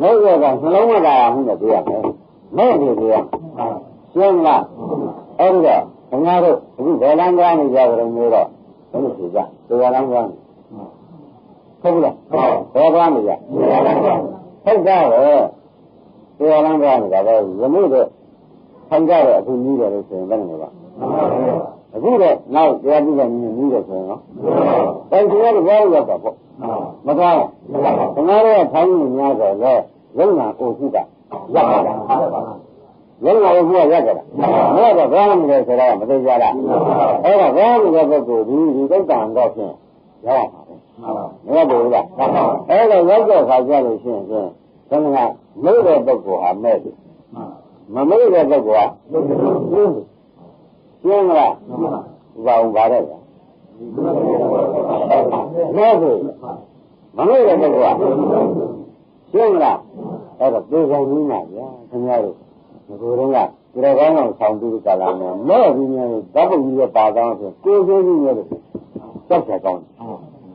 Speaker 2: လို့ရတော့နှလုံးမကာရမှုနဲ့တရားမယ်မဲ့နေတရားရှင်းလားအဲ့ဒါခင်ဗျားတို့အခုဘယ်လမ်းသွားနေကြကြလို့မျိုးတော့ဘယ်လိုဖြေကြတရားလမ်းသွားနေဟုတ်ပြီလားဘယ်သွားနေကြဟုတ်တာပဲတရားလမ်းသွားနေတာပဲယနေ့တော့ထိုင်ကြတယ်အခုနီးတယ်လို့ဆိုရင်ဘယ်လိုလဲပါအခုတော့နောက်တရားပြုတဲ့နီးတယ်ဆိုရင်နော်အဲ့ဒီကတော့ဘာလို့ရောက်တာပေါ့မသွားဘူးခင်ဗျားတို့ကထိုင်နေများဆိုတော့လုံနာအိုခုကရောက်တာလုံနာအိုခုကရောက်ကြတာမဟုတ်တော့ဘာမှမလဲဆိုတော့မသိကြလားအဲ့ဒါဘာလို့လဲပုဂ္ဂိုလ်ဒီဒိဋ္ဌံတော့ဖြင့်ရောက်မှာပဲမဟုတ်ဘူးလားအဲ့ဒါရောက်တဲ့ခါကျလို့ရှိရင်ဘယ်မှာမို့တဲ့ပုဂ္ဂိုလ်ဟာမဲ့တယ်မမို့တဲ့ပုဂ္ဂိုလ်ကရှင်းမလားဘာအောင်ပါတဲ့မဲ့ဘူးမမို့တဲ့ပုဂ္ဂိုလ်ကရှင်းမလားအဲ့ဒါပြေဆောင်ကြီးမှာဗျာခင်ဗျားတို့ဒီလိုတော့ကဒီတော့ကောင်းအောင်ဆောင်ပြီးကြလာမယ်မဲ့ပြီးများဓာတ်ပုံကြီးရဲ့ပါကောင်းဆိုကိုယ်ကိုယ်ကြီးရဲ့ကြောက်ကြကောင်း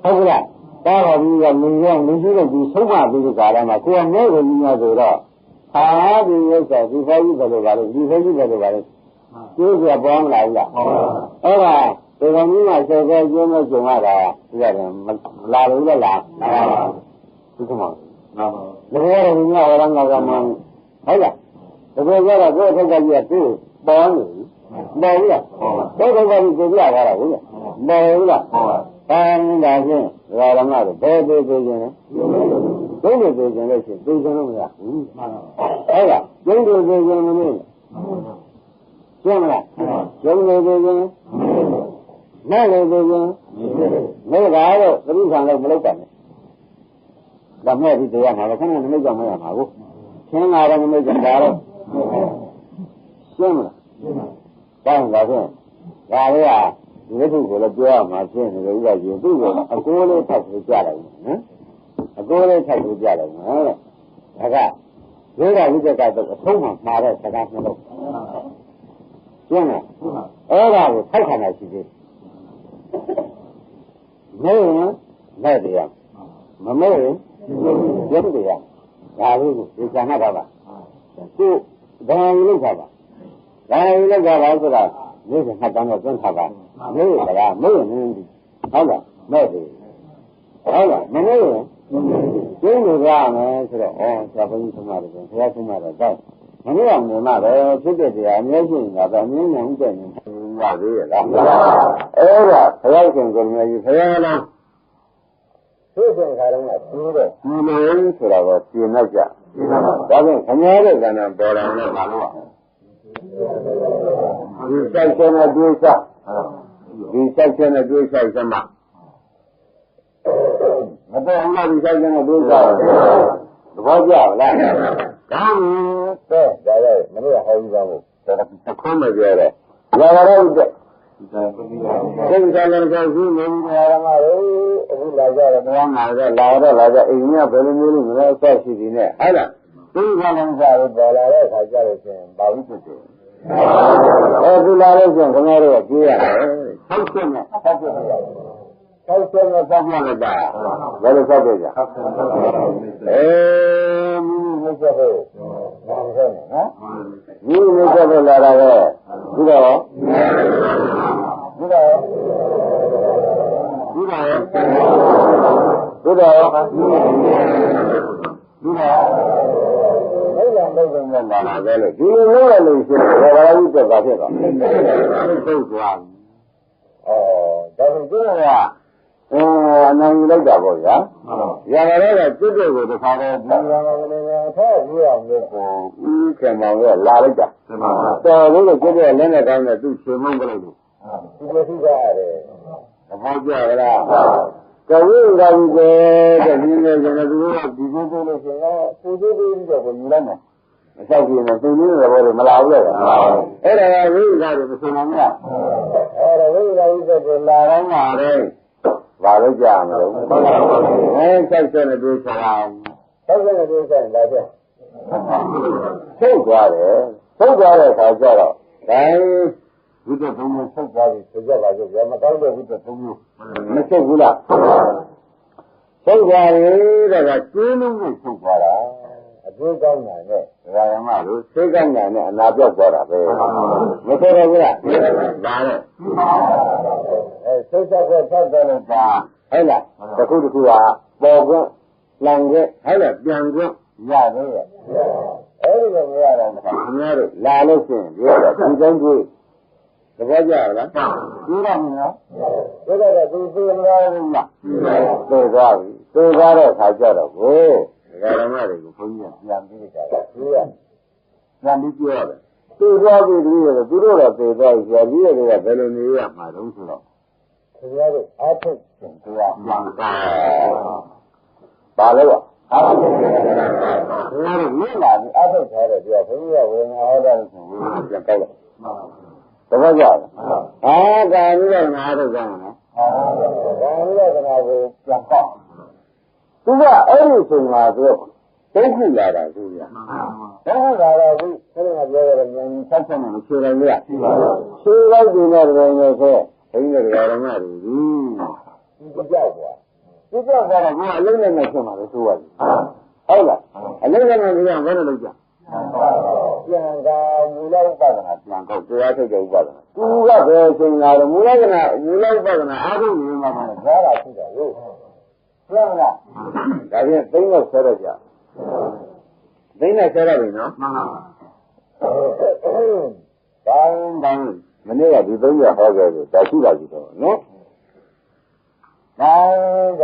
Speaker 2: ဟုတ်ကဲ့ဒါပါပြီးကလူရောလူရှိတဲ့ဒီဆုံးမပြီးကြလာမှာကိုယ်ကမဲ့ကိုကြီးများဆိုတော့ဟာဒီရုပ်ဆိုဒီဖေကြီးဘယ်လိုပါလဲဒီဖေကြီးဘယ်လိုပါလဲကျိုးကြပေါ်မလာဘူးလားအဲ့ဒါဒီကောင်ကြီးကစေစေကျင်းမဲ့ကျုံရတာဒီရတယ်မလာလို့လည်းလားဒီကမှာနားပါဘယ်လိုလဲဒီများဟောရငါကမှဟုတ်လားတကယ်ကြတော့ကိုယ်ထက်ကကြီးကသူ့ပေါ်နေပေါ်ဘူးလားကိုယ်ထက်ကကြီးကိုပြရတာဟုတ်လားပေါ်ဘူးလားတန်တာချင်းဒါရမတို့ဘယ်သေးသေးချင်းလဲဘယ်လိုသေးချင်းလဲရှင်သိချင်းလို့မရဘူးဟုတ်လားကျုံးသေးသေးချင်းမလို့ရှင်းမလားကျုံးသေးသေးချင်းနဲ့လေသေးချင်းနေပါတော့သတိခံလို့မလုပ်ပါနဲ့ဒါမဲ့ဒီတရားမှာခဏနမိတ်ကြောင့်မရမှာကိုရှင်းလာတယ်နမိတ်ကြောင့်ဒါတော့ရှင်းမလားတောင်းပါဖြင့်ဒါလေးကဒီဝိသုကိုလည်းပြောရမှာရှင်းနေတယ်ဥပဒေသူ့ကိုအကိုးလေးထပ်ပြီးကြားတယ်နော်အကိုးလေးထပ်ပြီးကြားတယ်နော်ဒါကရိုးတာဝိဇ္ဇကတော့အဆုံးမှမှာတဲ့စကားနှလုံးရှင်းလားအဲ့ဒါကိုထိုက်ခါတာရှိသေးတယ်မဟုတ်ရင်မဲ့တရားမမဲ့ရင်ရုပ်တရားဒါလေးကိုဒီကံနာပါပါကိုဘာလို့လုပ်တာပါဘာလို့လုပ်တာလဲဆိုတော့ဒီကမှတ်တမ်းတော့သွင်းထားပါမလို့ကလားမလို့ရင်ဟုတ်လားမဲ့တယ်ဟုတ်လားမလို့ရင်ကျင်းလို့ရမယ်ဆိုတော့ဩဆရာဘုန်းကြီးဆုံးပါတယ်ဆရာဆုံးပါတယ်တော့မလို့အောင်နေမှာပဲဖြစ်တဲ့တရားအများကြီးနေတာပဲအမြင်နဲ့ဥပ္ပဒေရသေးရဲ့လားအဲ့ဒါဘုရားရှင်ကိုယ်မျိုးကြီးဘုရားလားသိတဲ့ခါတုန်းကသိတဲ့ဒီလိုဆိုတာကိုပြင်လိုက်ကြဒါဖြင့်ခင်ဗျားတို့ကလည်းပေါ်လာတယ်မလို့ဒီစိုက်ခြင်းနဲ့တွေးစားဒီစိုက်ခြင်းနဲ့တွေးစားစမ်းမမတော်မှဒီစိုက်ခြင်းနဲ့တွေးစားသဘောကျလားဒါမှပဲဒါလည်းမလို့ဟောပြီးပါဘူးဒါကသခွန်းမပြောတော့လာရတော့ စိတ်ကလည်းကြောက်ပြီးနေနေရမှာလေအခုလာကြတယ်တရားနာကြလာကြအိမ်ကဘယ်လိုမျိုးလဲမလဲအဆက်ရှိနေနဲ့ဟုတ်လားစိတ်ကလည်းစားလို့ပေါ်လာတဲ့အခါကျတော့ရှင်ဘာလို့ဖြစ်တယ်ဒီလာလို့ရှင်ခင်ဗျားတို့ကကြည့်ရတယ်60နဲ့60ပြရတယ်60နဲ့စောက်ရလိုက်တာဘယ်လိုစောက်ကြကြမိမိဆက်ဖို့နားဆက်နေနော်မိမိဆက်ဖို့လာတာပဲဒီတော့ဒီတော့မိဘနဲ့လာလာပဲလို့ဒီလိုလုပ်ရလို့ရှိရင်ဘာလို့တက်တာဖြစ်တော့သိသွားပြီဒါဆိုဒီကအနိုင်ယူလိုက်တာပေါ့ဗျာရပါတော့ကကျွတ်တဲ့ကိုတခါတော့ဒီရံကလေးကထောက်ပြီးအောင်လို့ကိုဦးခင်မောင်ကလာလိုက်တာတော်လို့ကျွတ်တဲ့လက်နဲ့ကောင်းတဲ့သူ့ရှင်မုန်းကြလိုက်လို့ဒီလိုရှိကြရတယ်သဘောကျလားကဝိရာဝိတဲ့ဒီနေ့ကျတော့သူတို့ကဒီလိုဆိုလို့ရှိရင်သူတို့ပြီးတော့ကိုယူလိုက်မယ်မဆောက်ကြည့်နဲ့သူနည်းတဲ့ဘောတွေမလာဘူးလေအဲ့ဒါကဝိရာတွေမဆိုနိုင်ဘူးအဲ့ဒါဝိရာဝိတဲ့လာတိုင်းမှာပဲဘာလို့ကြာမလို့60နဲ့တွေ့ချာ60နဲ့တွေ့ချာလာကြထုတ်သွားတဲ့အခါကျတော့ဒါဝိတ္တသုံးမျိုးထုတ်သွားပြီဆိုကြပါစို့ဗျာမကောင်းတဲ့ဝိတ္တသုံးမျိုးမထုတ်ဘူးလားထုတ်သွားတယ်တဲ့ကကျင်းလုံးနဲ့ထုတ်သွားတာအကျိုးကောင်းတာနဲ့ဓမ္မတို့သိကောင်းတာနဲ့အနာပြောက်သွားတာပဲမထုတ်ရဘူးလားဒါနဲ့စိတ်ဆက်ဆက်ဆက်တယ်လို့ဒါဟုတ်လားတစ်ခုကပေါ်ခွင့်လံခွင့်ဟုတ်လားပြန်ခွင့်ရသေးရဲ့အဲ့ဒီလိုမရတော့ခင်ဗျားတို့လာလို့ရှိရင်ပြောတော့ဒီတိုင်းတွေ့သဘောကျလားပြောရမယ်နော်ပြောတော့သူသိမလားဘူးလားသိသွားပြီသိသွားတဲ့အခါကျတော့ကိုဓမ္မတွေကိုဘုန်းကြီးကပြန်ပြီးကြတာသူကပြန်ပြီးပြောရတယ်သိသွားပြီတည်းရသူတို့တော့သိသွားပြီဆရာကြီးတွေကဘယ်လိုနေရမှာတုံးဆိုတော့ခင်ဗျားတို့အားထုတ်ရှင်တရားပြန်တာဘာလို့အားထုတ်ရှင်ခင်ဗျားတို့မြင်လာပြီအားထုတ်ထားတယ်ပြောဘုန်းကြီးကဝေငါဟောတာလို့ဆိုရင်ပြန်ကောက်လိုက်သဘောကျလားကာမိရငါတို့ကနော်ကာမိရကနာကိုပြန်ကောက်သူကအဲ့ဒီဆိုမှသူကဒုက္ခလာတာသူကဒုက္ခလာတာသူခဏကပြောရတယ်ဉာဏ်ကြီးဆက်ဆက်နေမချေနိုင်ဘူးလားချေလိုက်ပြီနဲ့တကယ်လို့ဆိုဘုန်းကြီးကဓမ္မတွေဒီကြောက်သွားဒီကြောက်သွားတော့ကိုယ်အလုံးနဲ့နဲ့ဖြစ်မှာလို့ဆိုရတယ်ဟုတ်လားအလုံးနဲ့နဲ့ကဘယ်လိုလုပ်ကြပြန်ကမူလဥပဒနာပြန်ကောက်တရားထုတ်တဲ့ဥပဒနာသူကဘယ်အချိန်လာတော့မူလဥပဒနာအားထုတ်နေမှာလည်းကြားတာရှိတယ်လို့ပြန်လားဒါဖြင့်သိန်းနဲ့ဆဲရကြသိန်းနဲ့ဆဲရပြီနော်မှန်ပါတိုင်းမနေ့ကဒီ3ရက်ဟောခဲ့လို့ဒါရှိပါပြီတော့နော်တိုင်းက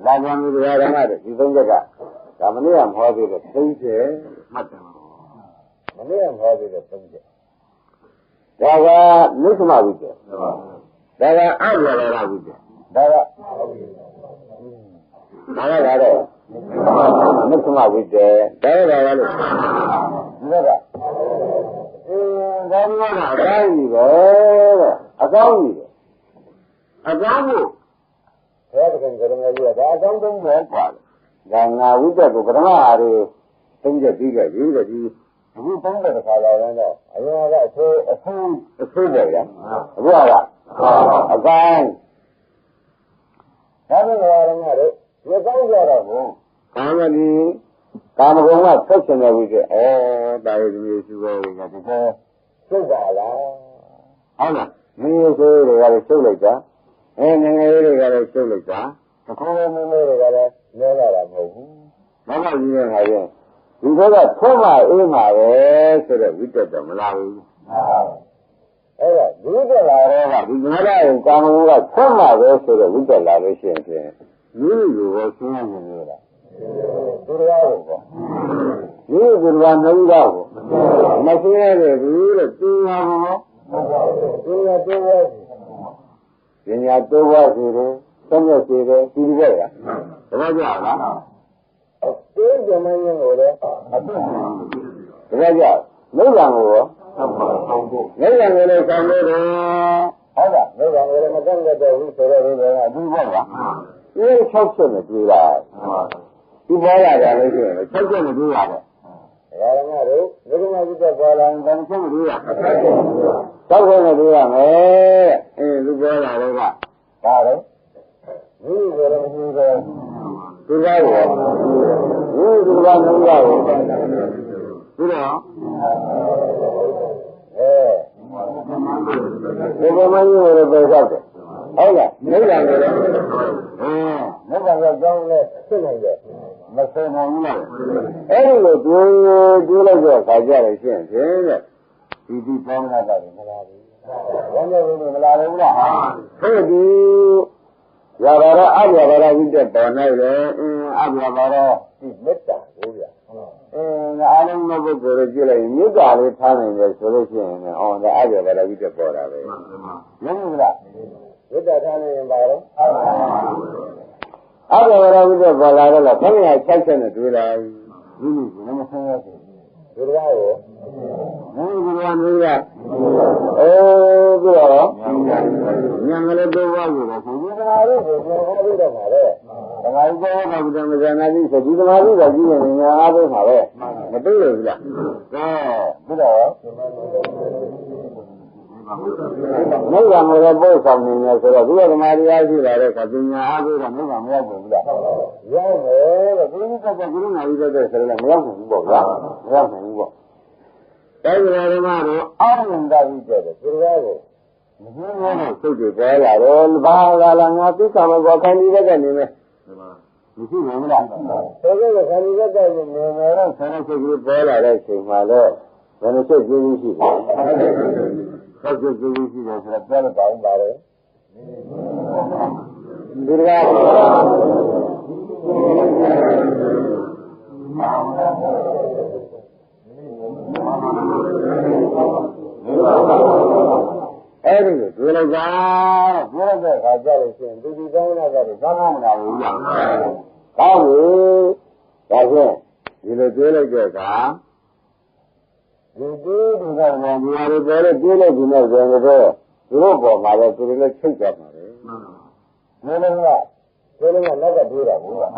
Speaker 2: လာကြမှုတရားဓမ္မတွေဒီ3ရက်ကဒါမနေ့ကဟောသေးတယ်3ချက်မှတ်တယ်မနေ့ကဟောသေးတယ်3ချက်ဒါကမိစ္ဆမဝိတ္တဒါကအဝရရဝိတ္တဒါကမိစ္ဆမဝိတ္တဒါကလို့ဒါကအကောင်းကြီးပဲတဲ့အကောင်းကြီးပဲအကောင်းကိုဘယ်တကယ်ကြရမလဲဒါအကောင်းဆုံးပဲกว่าဒါငါဝိတ္တကိုပထမအားတွေသုံးချက်ပြီးခဲ့ပြီတဲ့ဒီအခုသုံးတဲ့ခါလာတော့အရင်ကအဆိုးတယ်ဗျာအခုကအကောင်းဒါပေမဲ့ရငါတို့ဒီကောင်းကြတော့ဘုံကာမဂုဏ်ကဆက်ရှင်နေပြီကတာရည်မျိုးရှိပဲကတကယ်သုတ်ပါလားဟုတ်လားမင်းရိုးဆိုးတွေကလည်းရှုပ်လိုက်တာငငယ်တွေကလည်းရှုပ်လိုက်တာတခုံးမင်းတွေကလည်းလဲလာတာမဟုတ်ဘူးဘာမှကြီးနေတာရင်ဒီဘက်ကထုံးမအေးမှာပဲဆိုတော့ဝိတ္တတော့မလာဘူးအဲ့ဒါဝိတ္တလာတော့ကဒီငါးပါးကိုကာမဂုဏ်ကထုံးမှာပဲဆိုတော့ဝိတ္တလာလို့ရှိရင်မိမိကိုယ်ကိုဆင်းရဲနေလို့လားသူတော်ကိုပေါ့မိမိကိုယ်ကနှုတ်တော့မဆင်းရဲဘူးလို့သူငါဘောသူငါတိုးဝဲပညာတိုးဝဲစီတယ်သုံးရစီတယ်ဒီလိုပဲလားတပည့်ကြလားအသေးကြမင်းကိုလည်းအသက်တပည့်ကြ နိဗ္ဗာန်ကိုနိဗ္ဗာန်ကိုလည်းဆောင်လို့တယ်ဟုတ်လားနိဗ္ဗာန်ကိုလည်းမကန့်တဲ့ဘူးဆိုတော့ဒီကအတူပေါ့ဗျာဒီ6ချက်နဲ့တွေ့တာဒီပေါ်လာတာလို့ရှိရင်6ချက်နဲ့တွေ့ရတယ်ဒါကမှတို့ဒုက္ခမဝိတ္တပေါ်လာရင်ဘယ်နှချက်မတွေ့ရ6ချက်နဲ့တွေ့ရမယ်လူပေါ်လာတော့ကဒါတော့ဒီလိုလည်းမရှိသေးဘူးဒီကားကိုဒီကားနှုတ်ရကိုပြီးတော့ဒီကမကြီးကိုလည်းပြေဆောက်တယ်ဟုတ်လားနိဗ္ဗာန်ကိုလည်းနိဗ္ဗာန်ကကြောင်းနဲ့ဖြစ်နိုင်တယ်မဆုံးနိုင်ဘူးလားအဲ့ဒီလိုတွေးလိုက်တော့ခါကြရရှင်းဖြင့်တဲ့ဒီပေါင်းတာကလည်းမလာဘူးဝမ်းမြောက်လို့မလာဘူးလားဟုတ်ဒီရပါတော့အပြာပါတော့ဝိတ္တပေါ်နိုင်တယ်အပြာပါတော့ဒီမေတ္တာကိုဗျာအားလုံးသောပုဂ္ဂိုလ်တွေကြည့်လိုက်ရင်မေတ္တာလေးထားနိုင်တယ်ဆိုလို့ရှိရင်ဒါအပြာပါတော့ဝိတ္တပေါ်တာပဲမဟုတ်ဘူးလားမေတ္တာထားနိုင်ရင်ပါတော့အပြာပါတော့ဝိတ္တပေါ်လာတော့ခဏ6ချက်နဲ့တွေ့လာဒီလိုမဆင်းရဘူးဒီလိုရောဒီလိုမျိုးရပြီးတော့ညံကလေးတော့ဝါอยู่တော့ဒီသမားတို့ကိုပြောအားပေးတော့မှာလေသမားကြီးကတော့ဗုဒ္ဓမဇ္ဇနာကြီးဆိုဒီသမားကြီးကကြီးနေညာအားပေးမှာပဲမတွေ့ရဘူးလားပြီးတော့နိဗ္ဗာန်ကိုလည်းပို့ဆောင်နေတယ်ဆိုတော့ဒီသမားတရားရှိလာတဲ့အခါပညာအားပေးတော့နိဗ္ဗာန်မရောက်ဘူးလားရောက်တယ်တဲ့ဒီလိုကကကုနာကြီးတဲ့ဆိုတော့မရောက်ဘူးပေါ့ဗျာမရောက်ဘူးပေါ့အဲဒီဓမ္မတို့အာရုံတတ်ပြီးတဲ့ဒီလိုကိုမင်းတို့စိတ်တွေပေါ်လာတော့ဘာလာငါသိက္ခာမကောခိုင်းပြီးတဲ့ကနေမယ်မရှိဘူးလားဆိုတော့ခိုင်းပြီးတဲ့ကနေမယ်တော့ဆန္ဒစိတ်ကလေးပေါ်လာတဲ့အချိန်မှာတော့ဘယ်လိုစိတ်ကြည့်ရှိလဲဆက်ကြည့်ကြည့်ရှိတယ်ဆိုတော့ပြောတော့ပါလေဒီကအဲ့ဒီလိုတွေ့လိုက်တာတွေ့လိုက်တဲ့အခါကျလို့ရှိရင်ဒီကောင်းလာကြတယ်ဘာမှမလာဘူးလားကောင်းပြီဒါဖြင့်ဒီလိုတွေ့လိုက်တဲ့အခါဒီကလည်းဒီဟာတွေပေါ်လို့တွေ့လိုက်ဒီနဲ့ဆိုရင်တော့သူတို့ပေါ်မှာလည်းသူတို့လည်းချုပ်ကြပါပဲမှန်တယ်ကဒီလိုကနောက်ကတွေ့တာဘူးကဒီ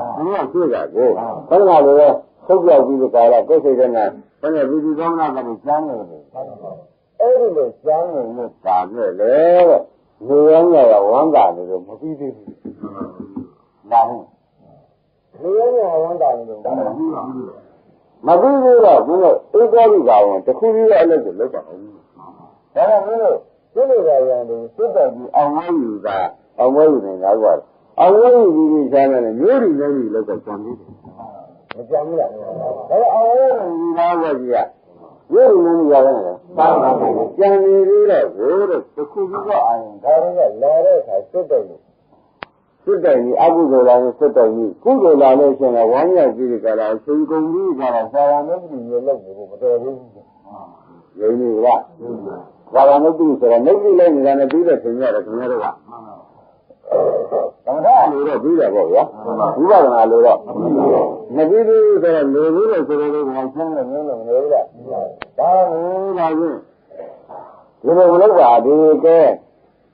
Speaker 2: ကတွေ့တာကိုဘယ်လိုလဲထုတ်ပြောက်ပြီးတော့ကာလကိုယ်စိတ်ကနဲ့ဘယ်နဲ့ဒီကောင်းလာတယ်ကျမ်းနေတယ်အဲ့ဒီလိုကျမ်းနေလို့ဒါနဲ့လေနေရင်းရဝမ်းသာနေလို့မပြီးသေးဘူးနားဟုတ်နေရင်းရဝမ်းသာနေလို့မပြီးသေးတော့ဘုရားဧကောရိကာဝန်တစ်ခုကြီးရဲ့အလုပ်ကိုလုပ်ပါဦးဒါကမင်းတို့ဒီလိုရရန်တွေစစ်တော်ကြီးအောင်ဝဲယူတာအောင်ဝဲယူနေတာကွာအောင်ဝဲယူပြီးရှားတယ်မျိုးတွေလည်းဒီလောက်ကကျန်နေတယ်မကြမ်းဘူးလားဒါအောင်ဝဲယူတာကကြီးကမျိုးတွေလည်းရတယ်ပါပါကျန်နေသေးတော့ဘိုးတို့တစ်ခုကြီးကအာရင်ဒါတွေကလာတဲ့အခါစစ်တော်ကြီးစစ်တိုင်ကြီးအကုသိုလ်လာရင်စစ်တိုင်ကြီးကုသိုလ်လာလို့ရှိရင်ဝမ်းမြောက်ကြီးကြတာချိန်ကုန်ကြီးကြတာသာရမုတ်တိမျိုးလုပ်လို့မတော်ဘူး။ရင်းနေလား။သာရမုတ်တိဆိုတော့မုတ်တိလိုက်နေတာနဲ့ပြီးတဲ့ချိန်ရတယ်ခင်ဗျားတို့က။သမထအလိုတော့ပြီးတယ်ပေါ့ဗျာ။ဝိပဿနာလိုတော့မပြီးသေးဘူးဆိုတော့လိုဘူးလို့ဆိုတော့လည်းဆင်းလို့မျိုးလို့မလိုဘူးလား။ဒါလည်းဒါချင်းဒီလိုမလုပ်ပါဒီကဲ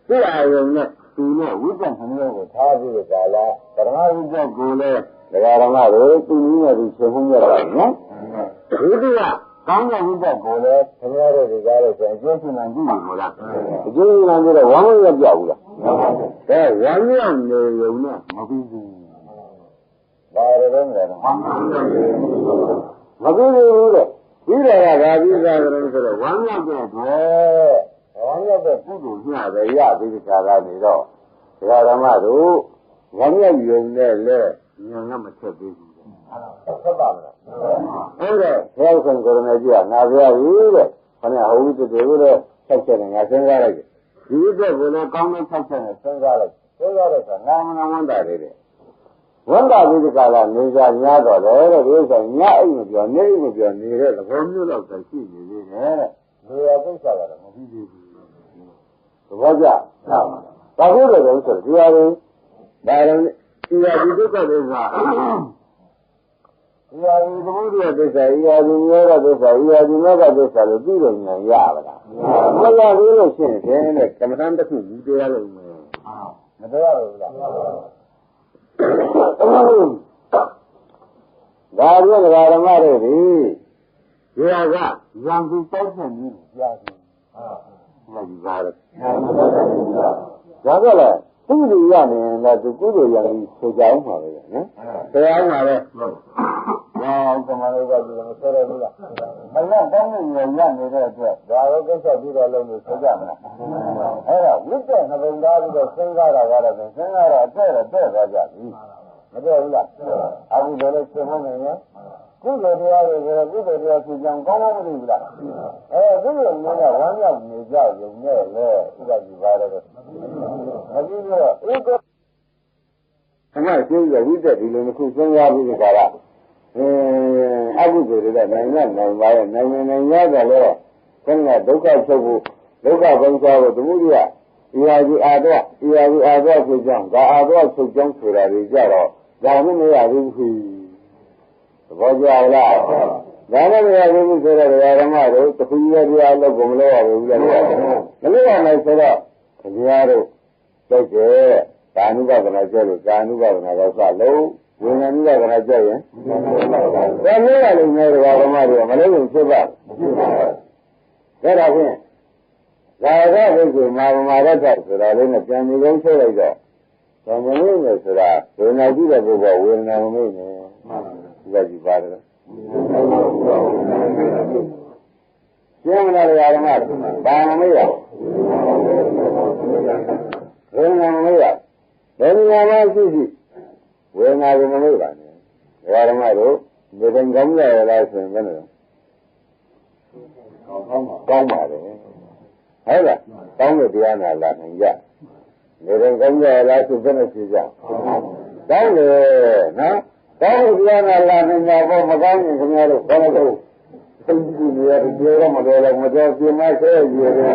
Speaker 2: သိအာရုံနဲ့သူနဲ့ဝိပ္ပန္နမျိုးကိုထားပြီးတော့ကာလပရမဝိပ္ပကိုလည်းဒကာရမတို့သူနည်းနဲ့သူရှင်းမှုရတာနော်ဒုတိယကောင်းတဲ့ဝိပ္ပကိုလည်းခင်ဗျားတို့ဒီကားလို့ဆိုအကျိုးရှင်မှန်ကြည့်ပြီမို့လားအကျိုးရှင်မှန်ကြည့်တော့ဝမ်းရပြဘူးလားကဲဝမ်းရနေရုံနဲ့မပြီးဘူးဘာရတဲ့လဲမပြီးဘူးတဲ့ပြီးတယ်ကဘာပြီးသားကြလဲဆိုတော့ဝမ်းရတဲ့တော့ဝမ်းရတဲ့ကုသိုလ်ညပဲရပြီးဒီကာလနေတော့ဒကာဓမ္မတို့ဝမ်းရယုံနဲ့လဲဉာဏ်ကမချက်သေးဘူးဆက်ပါမလားအဲ့ဒါဘုရားရှင်ကိုရမေကြီးကငါပြောပြီတဲ့ခဏဟိုဦးတူတူလည်းဆက်ချက်နဲ့ငါစဉ်းစားလိုက်တယ်ဒီအတွက်ကိုလည်းကောင်းတဲ့ဆက်ချက်နဲ့စဉ်းစားလိုက်စဉ်းစားတဲ့အခါငါမနာဝန္တာလေးတဲ့ဝန္တာပြီးဒီကာလနေစားများတော့တယ်တဲ့ဒီဥစ္စာညအိမ်မပြောနေအိမ်မပြောနေတဲ့သဘောမျိုးတော့ရှိနေသေးတယ်တဲ့လူရကိစ္စကတော့မပြီးသေးဘူးသဘောကျဘာလို့လဲဆိုတော့ဒီဟာလေးဒါလည်းဒီဟာဒီဒုက္ခတွေကအ ဒီသမုဒ္ဒရာသစ္စာဤဟာဒီမျိုးကသစ္စာဤဟာဒီမျိုးကသစ္စာလို့သိတယ်ဉာဏ်ရပါလားမရသေးလို့ရှိရင်တဲ့ကမ္မဋ္ဌာန်းတစ်ခုယူတရားလို့မတရားဘူးလားဒါပြန်ဓမ္မတို့ဒီဟာကရံသူတောက်တဲ့နည်းကြားတယ်ဟုတ်ဒီပါတော့ဒါကလည်းသူ့လူရနေရင်လည်းသူကုသိုလ်ရပြီးဆိုကြအောင်ပါပဲနော်တရားမှာပဲဟုတ်ကမလို့ကဒီလိုဆိုရဘူးလားမနဲ့တောင်းနေရနေတဲ့အတွက်ဒါရောကိစ္စပြီးတော့လုံးလို့ဆိုကြမလားအဲ့ဒါဝိတ္တနှဘုံသားပြီးတော့စဉ်းစားတာကတော့စဉ်းစားတော့တဲ့သွားကြပြီမတဲ့ဘူးလားအခုလည်းရှင်းမနေရင်ကုသိုလ်တရားတွေဆိုတော့ကုသိုလ်တရားဖြေကြောင်ကောင်းကောင်းမသိဘူးလားကုသိုလ်မျိုးကဝမ်းမြောက်နေကြရုံနဲ့လေဥပ္ပဒီပါတော့မပြီးတော့ဧကခဏရှင်းရဝိတ္တဒီလိုတစ်ခုစဉ်းစားပြီးကြတာအကုသိုလ်တွေကနိုင်ပါရဲ့နိုင်ရတယ်လေခဏဒုက္ခချုပ်ဖို့ဒုက္ခဘုံစားဖို့သမုဒိယဤဟာဒီအာတော့ဖြေကြောင်ဒါအာတော့ချုပ်ကြောင်းဆိုတာတွေကြတော့ဒါမှမရဘူးခွေသဘောကျလားဒါနဲ့မရဘူးဆိုတော့ဓမ္မတို့တခုကြီးတရားလို့ကိုမလို့ရဘူးလားမလို့ရနိုင်ဆိုတော့တရားတို့တိုက်တယ်ကာနုပဒနာကျက်လို့ကာနုပဒနာတော့စလို့ဝိညာဉ်ဥပဒနာကျက်ရင်ဒါမျိုးရလို့မျိုးဓမ္မတို့မလို့ရင်ဖြစ်ပါဒါတော့ဖြင့်သာရကဘုရားမာမရတ္ထဆိုတာလေးနဲ့ပြန်ပြီးဆုံးလိုက်တော့ဘာမလို့လဲဆိုတာဝေဒနာကြည့်တဲ့ပုဂ္ဂိုလ်ဝေဒနာမမေ့နဲ့ဒီကကြည့်ပါတယ်ရှင်းမလားဓမ္မဘာမမေ့ရဝေဒနာမမေ့ရဘယ်နေရာမှာရှိဝေဒနာကိုမမေ့ပါနဲ့ဓမ္မတို့ဒီကံကောင်းရလားဆိုရင်ဘယ်လိုကောင်းပါတယ်ဟုတ်လားကောင်းတဲ့တရားနာလာနိုင်ကြနေရင်ကောင်းကြလားဆိုဘယ်နဲ့ရှိကြကောင်းတယ်နော်ကောင်းတဲ့တရားနာလာနိုင်ကြတော့မကောင်းရင်ခင်ဗျားတို့ဘာလို့သိကြည့်နေရတဲ့ပြောတော့မတော်လည်းမတော်ပြင်မဆဲရည်ရတယ်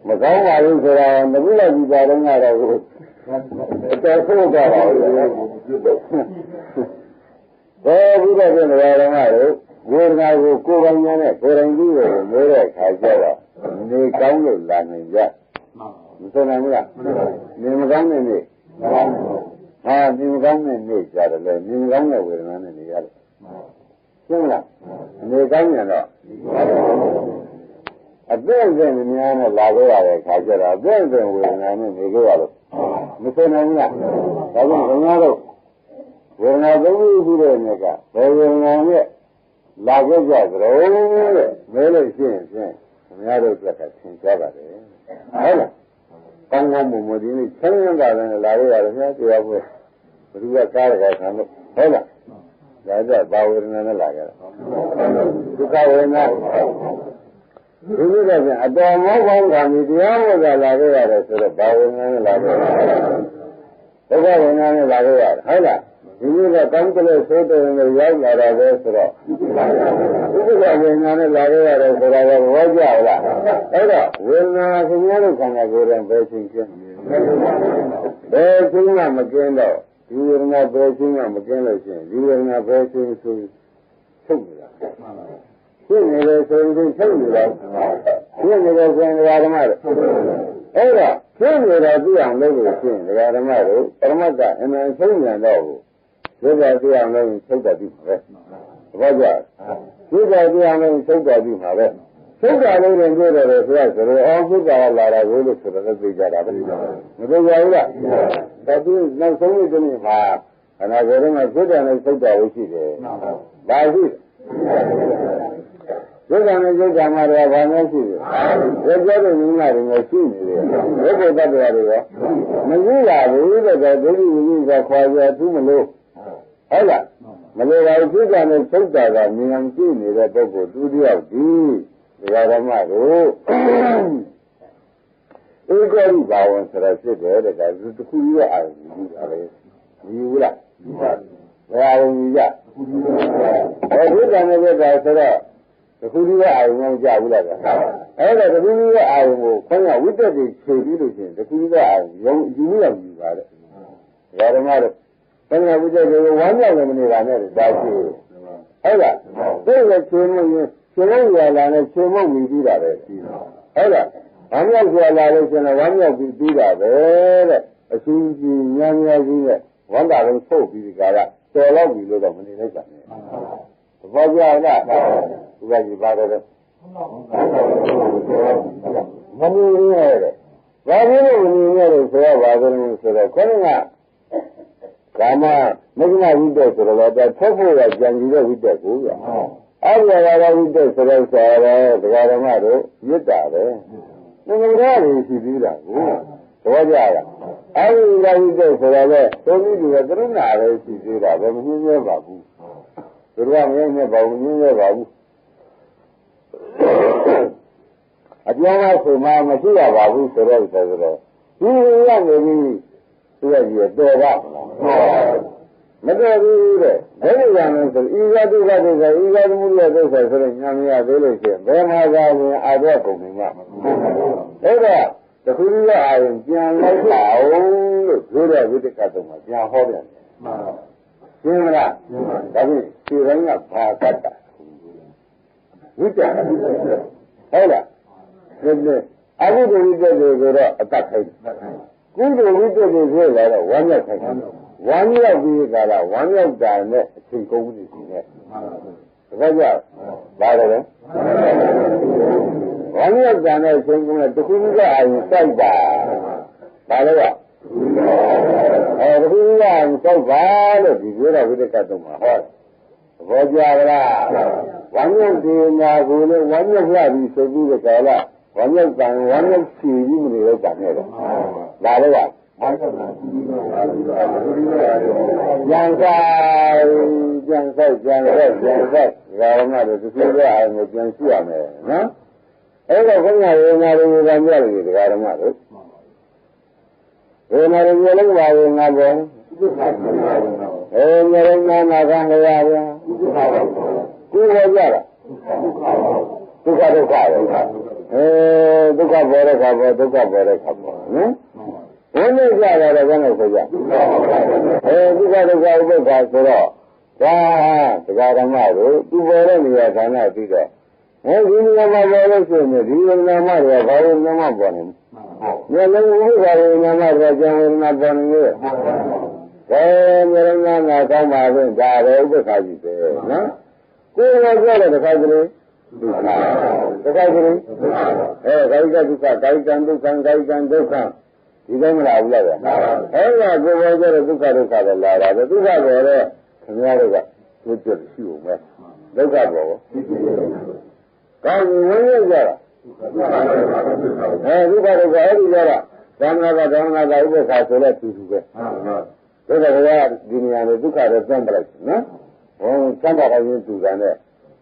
Speaker 2: မကောင်းပါဘူးဆိုတာငါလည်းဒီပါတော့ငါတော့အတော်ဆိုးကြပါဘူးဘယ်ဘူးတဲ့ဓမ္မတို့ဝေဒနာကိုကိုယ်ပိုင်ဉာဏ်နဲ့ကိုယ်တိုင်ကြည့်လို့မျိုးတဲ့ခါကျတော့နေကောင်းလို့လာနိုင်ကြမဆိုနိုင်ဘူးလားနေမကောင်းတဲ့နေ့နေမကောင်းတဲ့နေ့ကြတယ်လေနေမကောင်းတဲ့ဝေဒနာနဲ့နေရတယ်ရှင်းမလားနေကောင်းရင်တော့အသက်အစဉ်များနဲ့လာခဲ့ရတဲ့ခါကျတော့အသက်အစဉ်ဝေဒနာနဲ့နေခဲ့ရလို့မဆိုနိုင်ဘူးလားဒါကြောင့်ခင်ဗျားတို့ဝေဒနာသုံးခုရှိတဲ့နေ့ကဘယ်ဝေဒနာနဲ့လာခဲ့ကြသလဲတဲ့မဲလို့ရှိရင်ဖြင့်ခင်ဗျားတို့ကသင်ကြပါတယ်ဟုတ်လားကောင်းကောင်းမွန်မွန်ဒီနေ့ချမ်းသာတယ်လာခဲ့ရတယ်ခင်ဗျာတရားပွဲဘယ်သူကကားရတာခံလို့ဟုတ်လားဒါကြဘာဝေဒနာနဲ့လာခဲ့တာဒုက္ခဝေဒနာဒီလိုကပြန်အတော်မောကောင်းတာမြတရားဝတ်လာခဲ့ရတယ်ဆိုတော့ဘာဝေဒနာနဲ့လာခဲ့ဒုက္ခဝေဒနာနဲ့လာခဲ့ရတယ်ဟုတ်လားဒီလိုကကောင်းကလေးဆိုတဲ့ရင်ရောက်လာတာပဲဆိုတော့ဒီလိုကဝေဒနာနဲ့လာခဲ့ရတယ်ဆိုတာကဘောကြလားအဲ့တော့ဝေဒနာခင်ဗျားတို့ခန္ဓာကိုယ်ရင်ပဲချင်းချင်းဘယ်ချင်းမှမကင်းတော့ဒီဝေဒနာပဲချင်းမှမကင်းလို့ရှိရင်ဒီဝေဒနာပဲချင်းဆိုချုပ်နေတာဖြစ်နေတယ်ဆိုရင်ချုပ်နေတာဖြစ်နေတယ်ဆိုရင်ဓမ္မတို့အဲ့တော့ဖြစ်နေတာသိအောင်လုပ်လို့ရှိရင်ဓမ္မတို့ပရမတ္တအမှန်ဆုံးဉာဏ်တော့ကိုဒီကသိအောင်လုပ်ရင်ချုပ်တာပြီပဲဘာကြောင့်ဒီကသိအောင်လုပ်ရင်ချုပ်တာပြီမှာပဲချုပ်တာလို့ရင်ပြောတယ်ဆိုတော့အော်ချုပ်တာလာတာကိုလို့ဆိုတော့သိကြတာပဲမသိကြဘူးလားဒါသူနောက်ဆုံးနေ့တည်းမှာခန္ဓာကိုယ်ထဲမှာချုပ်တာနဲ့ချုပ်တာလို့ရှိတယ်ဘာရှိဒုက္ခနဲ့ဒုက္ခမှာတော့ဘာမှရှိတယ်။ဒါကြောင့်ဒီမှာတွေရှိနေတယ်။ဘုက္ခတ္တဝါတွေရောမကြီးလာဘူးတဲ့ဒုက္ခဝိဉ္ဇာခွာရသူမလို့ဟုတ်လားမလို့ပါဘူးဒုက္ခနဲ့သုတ်တာကမြင်အောင်ရှိနေတဲ့ပုဂ္ဂိုလ်သူတယောက်ဒီဓမ္မတို့ဧကရိဘာဝံဆိုတာဖြစ်တယ်တဲ့ဒါသူတစ်ခုကြီးရဲ့အာရုံကြီးပါပဲမြည်ဘူးလားဘယ်အာရုံကြီးကြဒုက္ခနဲ့ဒုက္ခဆိုတော့တခုကြီးရဲ့အာရုံမကြဘူးလားအဲ့ဒါတခုကြီးရဲ့အာရုံကိုခေါင်းကဝိတ္တတွေခြေပြီးလို့ရှိရင်တခုကြီးရဲ့အာရုံယူရယူပါတဲ့ဓမ္မတို့ ဘယ်နဲ့ဝိတ္တတွေကိုဝမ်းမြောက်နေမနေတာနဲ့ဒါရှိဟုတ်လားသိတဲ့ချင်းမင်းချင်းလုံးရလာနဲ့ချင်းမုံမိပြီးတာပဲဟုတ်လားဝမ်းမြောက်ကြလာလို့ရှင်ဝမ်းမြောက်ပြီးတာပဲတဲ့အရှင်းကြီးညံ့ညံ့ကြီးနဲ့ဝမ်းတာလုံးထုတ်ပြီးဒီကလာတော်တော့ပြီလို့တော့မနေလိုက်ပါနဲ့သဘောကျလားဒီကကြီးပါတယ်မနေရဲတဲ့ဘာလို့မနေရဲလို့ဆိုရပါသလဲဆိုတော့ခေါင်းကကာမမဂ္ဂမဝိတ္တဆိုတော့ဒါထွက်ဖို့ကကြံကြည့်တဲ့ဝိတ္တကိုပြအဲ့ဒီကဝိတ္တဆိုတော့ဆိုတော့ဒကာဓမ္မတို့မေတ္တာပဲငြိမ်ရည်ရှိသေးတာကိုသဘောကျလားအဲ့ဒီကဝိတ္တဆိုတော့လေသုံးနည်းတွေကကရုဏာပဲရှိသေးတာပဲမငြင်းရပါဘူးသူတို့ကမငြင်းရပါဘူးငြင်းရပါဘူးအပြောင်းအဆိုမှမရှိရပါဘူးဆိုတော့ဒီရနေပြီးသူကကြီးတော်ပါမတော်ဘူးတဲ့ဘယ်လိုရမလဲဆိုဤကတုကတုဆိုဤကသမှုရဒုက္ခဆိုရင်ညာမရသေးလို့ရှိရင်ဘယ်မှာသာဝင်အာရကုန်နေမှာအဲ့တော့တခုကြီးကအာရင်ပြန်လိုက်ပါအောင်လို့ပြောတဲ့ဝိတ္တကတုံးမှာပြန်ဟောပြန်တယ်ရှင်းမလားဒါဖြင့်ဒီတိုင်းကဘာကတ္တဝိတ္တဟုတ်လားဒီအဘိဓိဝိတ္တတွေကိုတော့အတတ်ခိုင်းကုသိုလ်ဝိတ္တတွေဆိုလာတော့ဝမ်းမြောက်ခိုင်းဝမ်းမြောက်ပြီးကြတာဝမ်းမြောက်တာနဲ့အချိန်ကုန်ပြီရှိနေတကယ်ကြပါတော့ဝမ်းမြောက်တာနဲ့အချိန်ကုန်တဲ့တခုခုကအာရုံစိုက်ပါဘာလို့လဲတခုခုကအာရုံစိုက်ပါလို့ဒီပြောတာဝိတ္တကတော့မှာဟောဘောကြပါလားဝမ်းမြောက်တယ်ညာကိုလည်းဝမ်းမြောက်ရပြီဆိုပြီးကြလားဝမ်းမြောက်တယ်ဝမ်းမြောက်ချီပြီးမနေတော့တာနဲ့တော့ဒါလည်းကကြံဆိုင်ဒါမှတော့သူပြောတဲ့အားကိုပြန်ရှိရမယ်နော်အဲ့တော့ခေါင်းရည်ငါတွေကမြတ်တွေတရားဓမ္မတို့ဒီမှာလည်းလုံးပါရင်ငါပေါ်မျိုးလုံးနာခံရပါဗျာကိုယ်ဟောကြတာဒုက္ခပဲဒုက္ခပေါ်တဲ့ခါပေါ်ဒုက္ခပေါ်တဲ့ခါပေါ်နော်ဘယ်လိုကြရလဲဘယ်လိုဆိုကြဒုက္ခဒုက္ခဥပ္ပခါဆိုတော့ဒါတရားဓမ္မတို့သူပေါ်တဲ့နေရာဌာနပြီးတော့ဒီနေရာမှာပေါ်လို့ဆိုရင်ဒီဝိညာဉ်မတွေကဘာဝိညာဉ်မပေါ်နေမျက်လုံးဥပ္ပခါဝိညာဉ်မတွေကကျန်ဝိညာဉ်ပေါ်နေတယ်မျက်လုံးနာကောင်းပါဖြင့်ဒါပဲဥပ္ပခါကြီးပဲနော်ကိုယ်ကပြောတဲ့တစ်ခါကလေးဒုက္ခဒုက္ခကလေးကာယကဒုက္ခကာယကံဒုက္ခကာယကံဒုက္ခဒီတိုင်းမလားဘူးလားအဲ့ဒါကိုယ်ပေါ်ကြတဲ့ဒုက္ခဒုက္ခပဲလာတာပဲဒုက္ခပေါ်တဲ့ခင်ဗျားတို့ကကျွတ်ကျွတ်ရှိအောင်ပဲဒုက္ခပေါ်ကောကောင်းဝင်ရကြတာဒုက္ခဒုက္ခအဲ့ဒီကြတာဓမ္မနာကဥပ္ပခါဆိုတဲ့သူသူပဲဒုက္ခကဒီနေရာနဲ့ဒုက္ခတော့သံပလိုက်နော်ဟောသံပါရရင်သူကနဲ့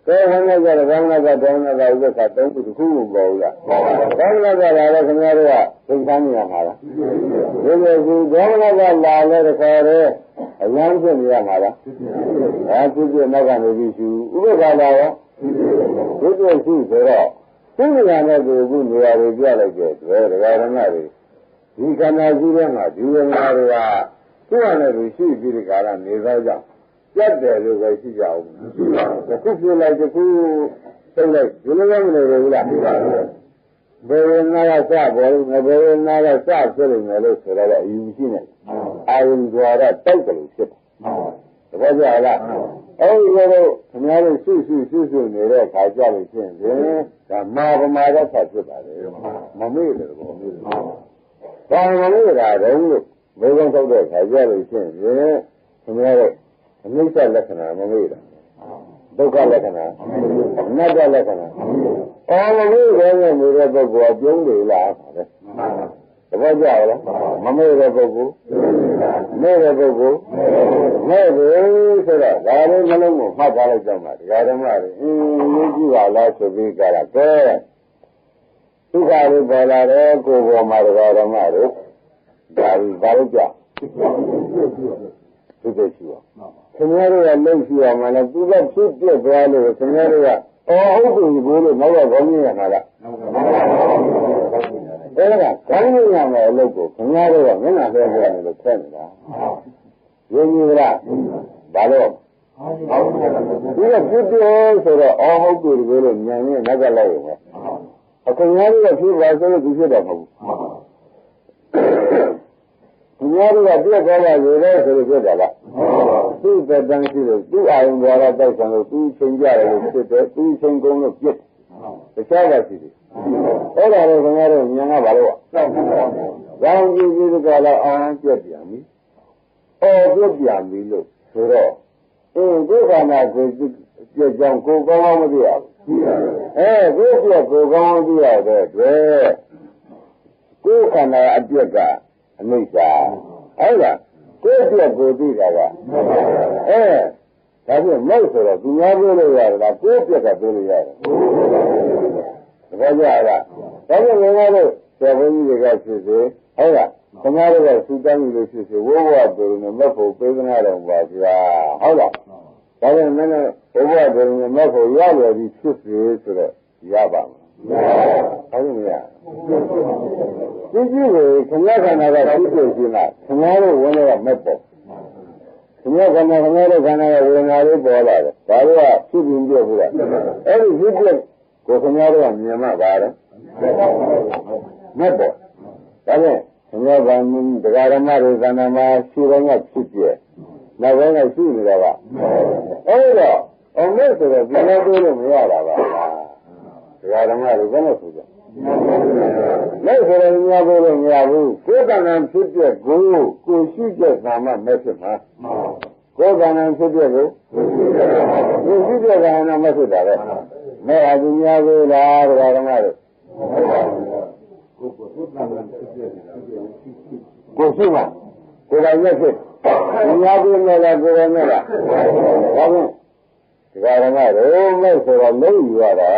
Speaker 2: ကဲဝမ်းနဲ့ကြတဲ့ဓမ္မနာကဥပ္ပခါသုံးခုတစ်ခုကိုပေါ်ရဓမ္မနာကလာတော့ခင်ဗျားတို့ကသိမ်းသားနေရမှာလားဒီလိုဆိုဓမ္မနာကလာလဲတခါတည်းအလန်းဖြစ်နေရမှာလားဖြစ်ဖြစ်နောက်ကနေပြီးရှိဥပ္ပခါလာရောဖြစ်ဖြစ်ရှိဆိုတော့သိဉာဏ်နဲ့ကိုအခုနေရာတွေပြလိုက်တဲ့တွေ့တရားဓမ္မတွေဒီခန္ဓာရှိတဲ့မှာဒီဝိညာဉ်တွေကသူ့အနေနဲ့ရှိပြီးဒီကာလနေသောကြောင့်ပြတ်တယ်လို့ပဲရှိကြအောင်တစ်ခုပြလိုက်တစ်ခုသုံးလိုက်ဒီလိုလည်းမနေဘူးလားဘယ်ဝိညာဉ်ကစပေါ်လို့ဘယ်ဝိညာဉ်ကစဖြစ်နေတယ်လို့ဆိုတော့အယူရှိနေအာယုံကြွားတော့တောက်တယ်လို့ဖြစ်တယ်တပည့်ကြလားအဲဒီလိုခင်ဗျားတို့ရှိနေတဲ့ခါကြလို့ရှိရင်ဒါမာပမာဒဆက်ဖြစ်ပါလေမမေ့တယ်ဘောမေ့တယ်ဘာမမေ့တာတော့လို့ဘယ်ကောင်တောက်တဲ့ခါကြလို့ရှိရင်ခင်ဗျားတို့အနိစ္စလက္ခဏာမမေ့တာဒုက္ခလက္ခဏာအနတ္တလက္ခဏာမမေ့ဘဲနဲ့နေတဲ့ပုဂ္ဂိုလ်ကပြုံးတယ်လားတဲ့တပည့်ကြလားမမေ့တဲ့ပုဂ္ဂိုလ်မေ့တဲ့ပုဂ္ဂိုလ်မေ့တယ်ဆိုတော့ဒါလေးနှလုံးကိုမှတ်ထားလိုက်ကြမှာတရားဓမ္မတွေရေးကြည့်ပါလားဆိုပြီးကြတာကဲဒုက္ခတွေပေါ်လာတယ်ကိုယ်ပေါ်မှာတရားဓမ္မတွေဒါလို့ကြသူတို့ရှိအောင်ခင်ဗျားတို့ကလှုပ်ရှိအောင်မလားသူကဖြစ်ပြသွားလို့ခင်ဗျားတို့ကဟုတ်ပြီဘိုးလို့နောက်တော့ခေါင်းကြီးရမှာလားအဲ့ဒါခေါင်းကြီးရမယ်အလုပ်ကိုခင်ဗျားတို့ကမျက်နှာလဲပြနေလို့ဖက်နေတာ như là bà đâu bây giờ cứ đưa rồi là hậu tuổi rồi là nhà như nó ra lại rồi không nhớ là khi vào rồi thì sẽ không nhớ là biết cái là rồi đấy rồi cái đó là tu về đang chỉ là tu ai cũng ra tay sang rồi tu sinh ra rồi tu sinh công nó biết cái sao là gì đó là rồi nghe rồi nhà nó bảo đâu rằng như cái là biết gì biết gì luôn rồi cái này cái trong cô con mà đi à cái chuyện cô con đi à đấy cái này biết cả anh sao ấy là cái chuyện cô đi cả cái gì mấy rồi tu nhà rồi là cái chuyện cả rồi cái gì à cái gì nghe rồi cái gì cái gì ấy là không ai là suy nghĩ được suy nghĩ vô rồi nó mất phụ bây giờ nó làm gì à hay là cái này nó vô rồi nó mất phụ giá rồi thì suy nghĩ rồi giá bằng cái gì vậy cái không ai cái này là suy nghĩ gì mà không ai là vấn đề là mất phụ không ai cái này là vấn đề là bỏ lại đó là suy nghĩ nhiều rồi cái gì suy nghĩ của không ai là nhiều mà bà đó mất phụ cái này nghe bạn cái này mà rồi cái này mà suy nghĩ ngắt suy là cái này suy nghĩ là ấy đó ông ấy rồi cái này tôi không nhớ là cái này mà rồi cái này suy lấy cái này nhà tôi không nhớဘူးကိုယ်ကံဖြစ်တဲ့ကိုရှိတဲ့နာမမဲ့ဖြစ်မှာကိုယ်ကံဖြစ်တဲ့ကိုရှိတဲ့ကံနာမဖြစ်တာပဲမဲ့အကူညာကိုလားတရားဓမ္မတို့ကိုရှိမှာကိုယ်တိုင်နဲ့ဖြစ်ညာကိုနဲ့လားကိုယ်နဲ့လားဒါဖြင့်တရားဓမ္မတို့မဲ့ဆိုတော့လုံးယူရတာ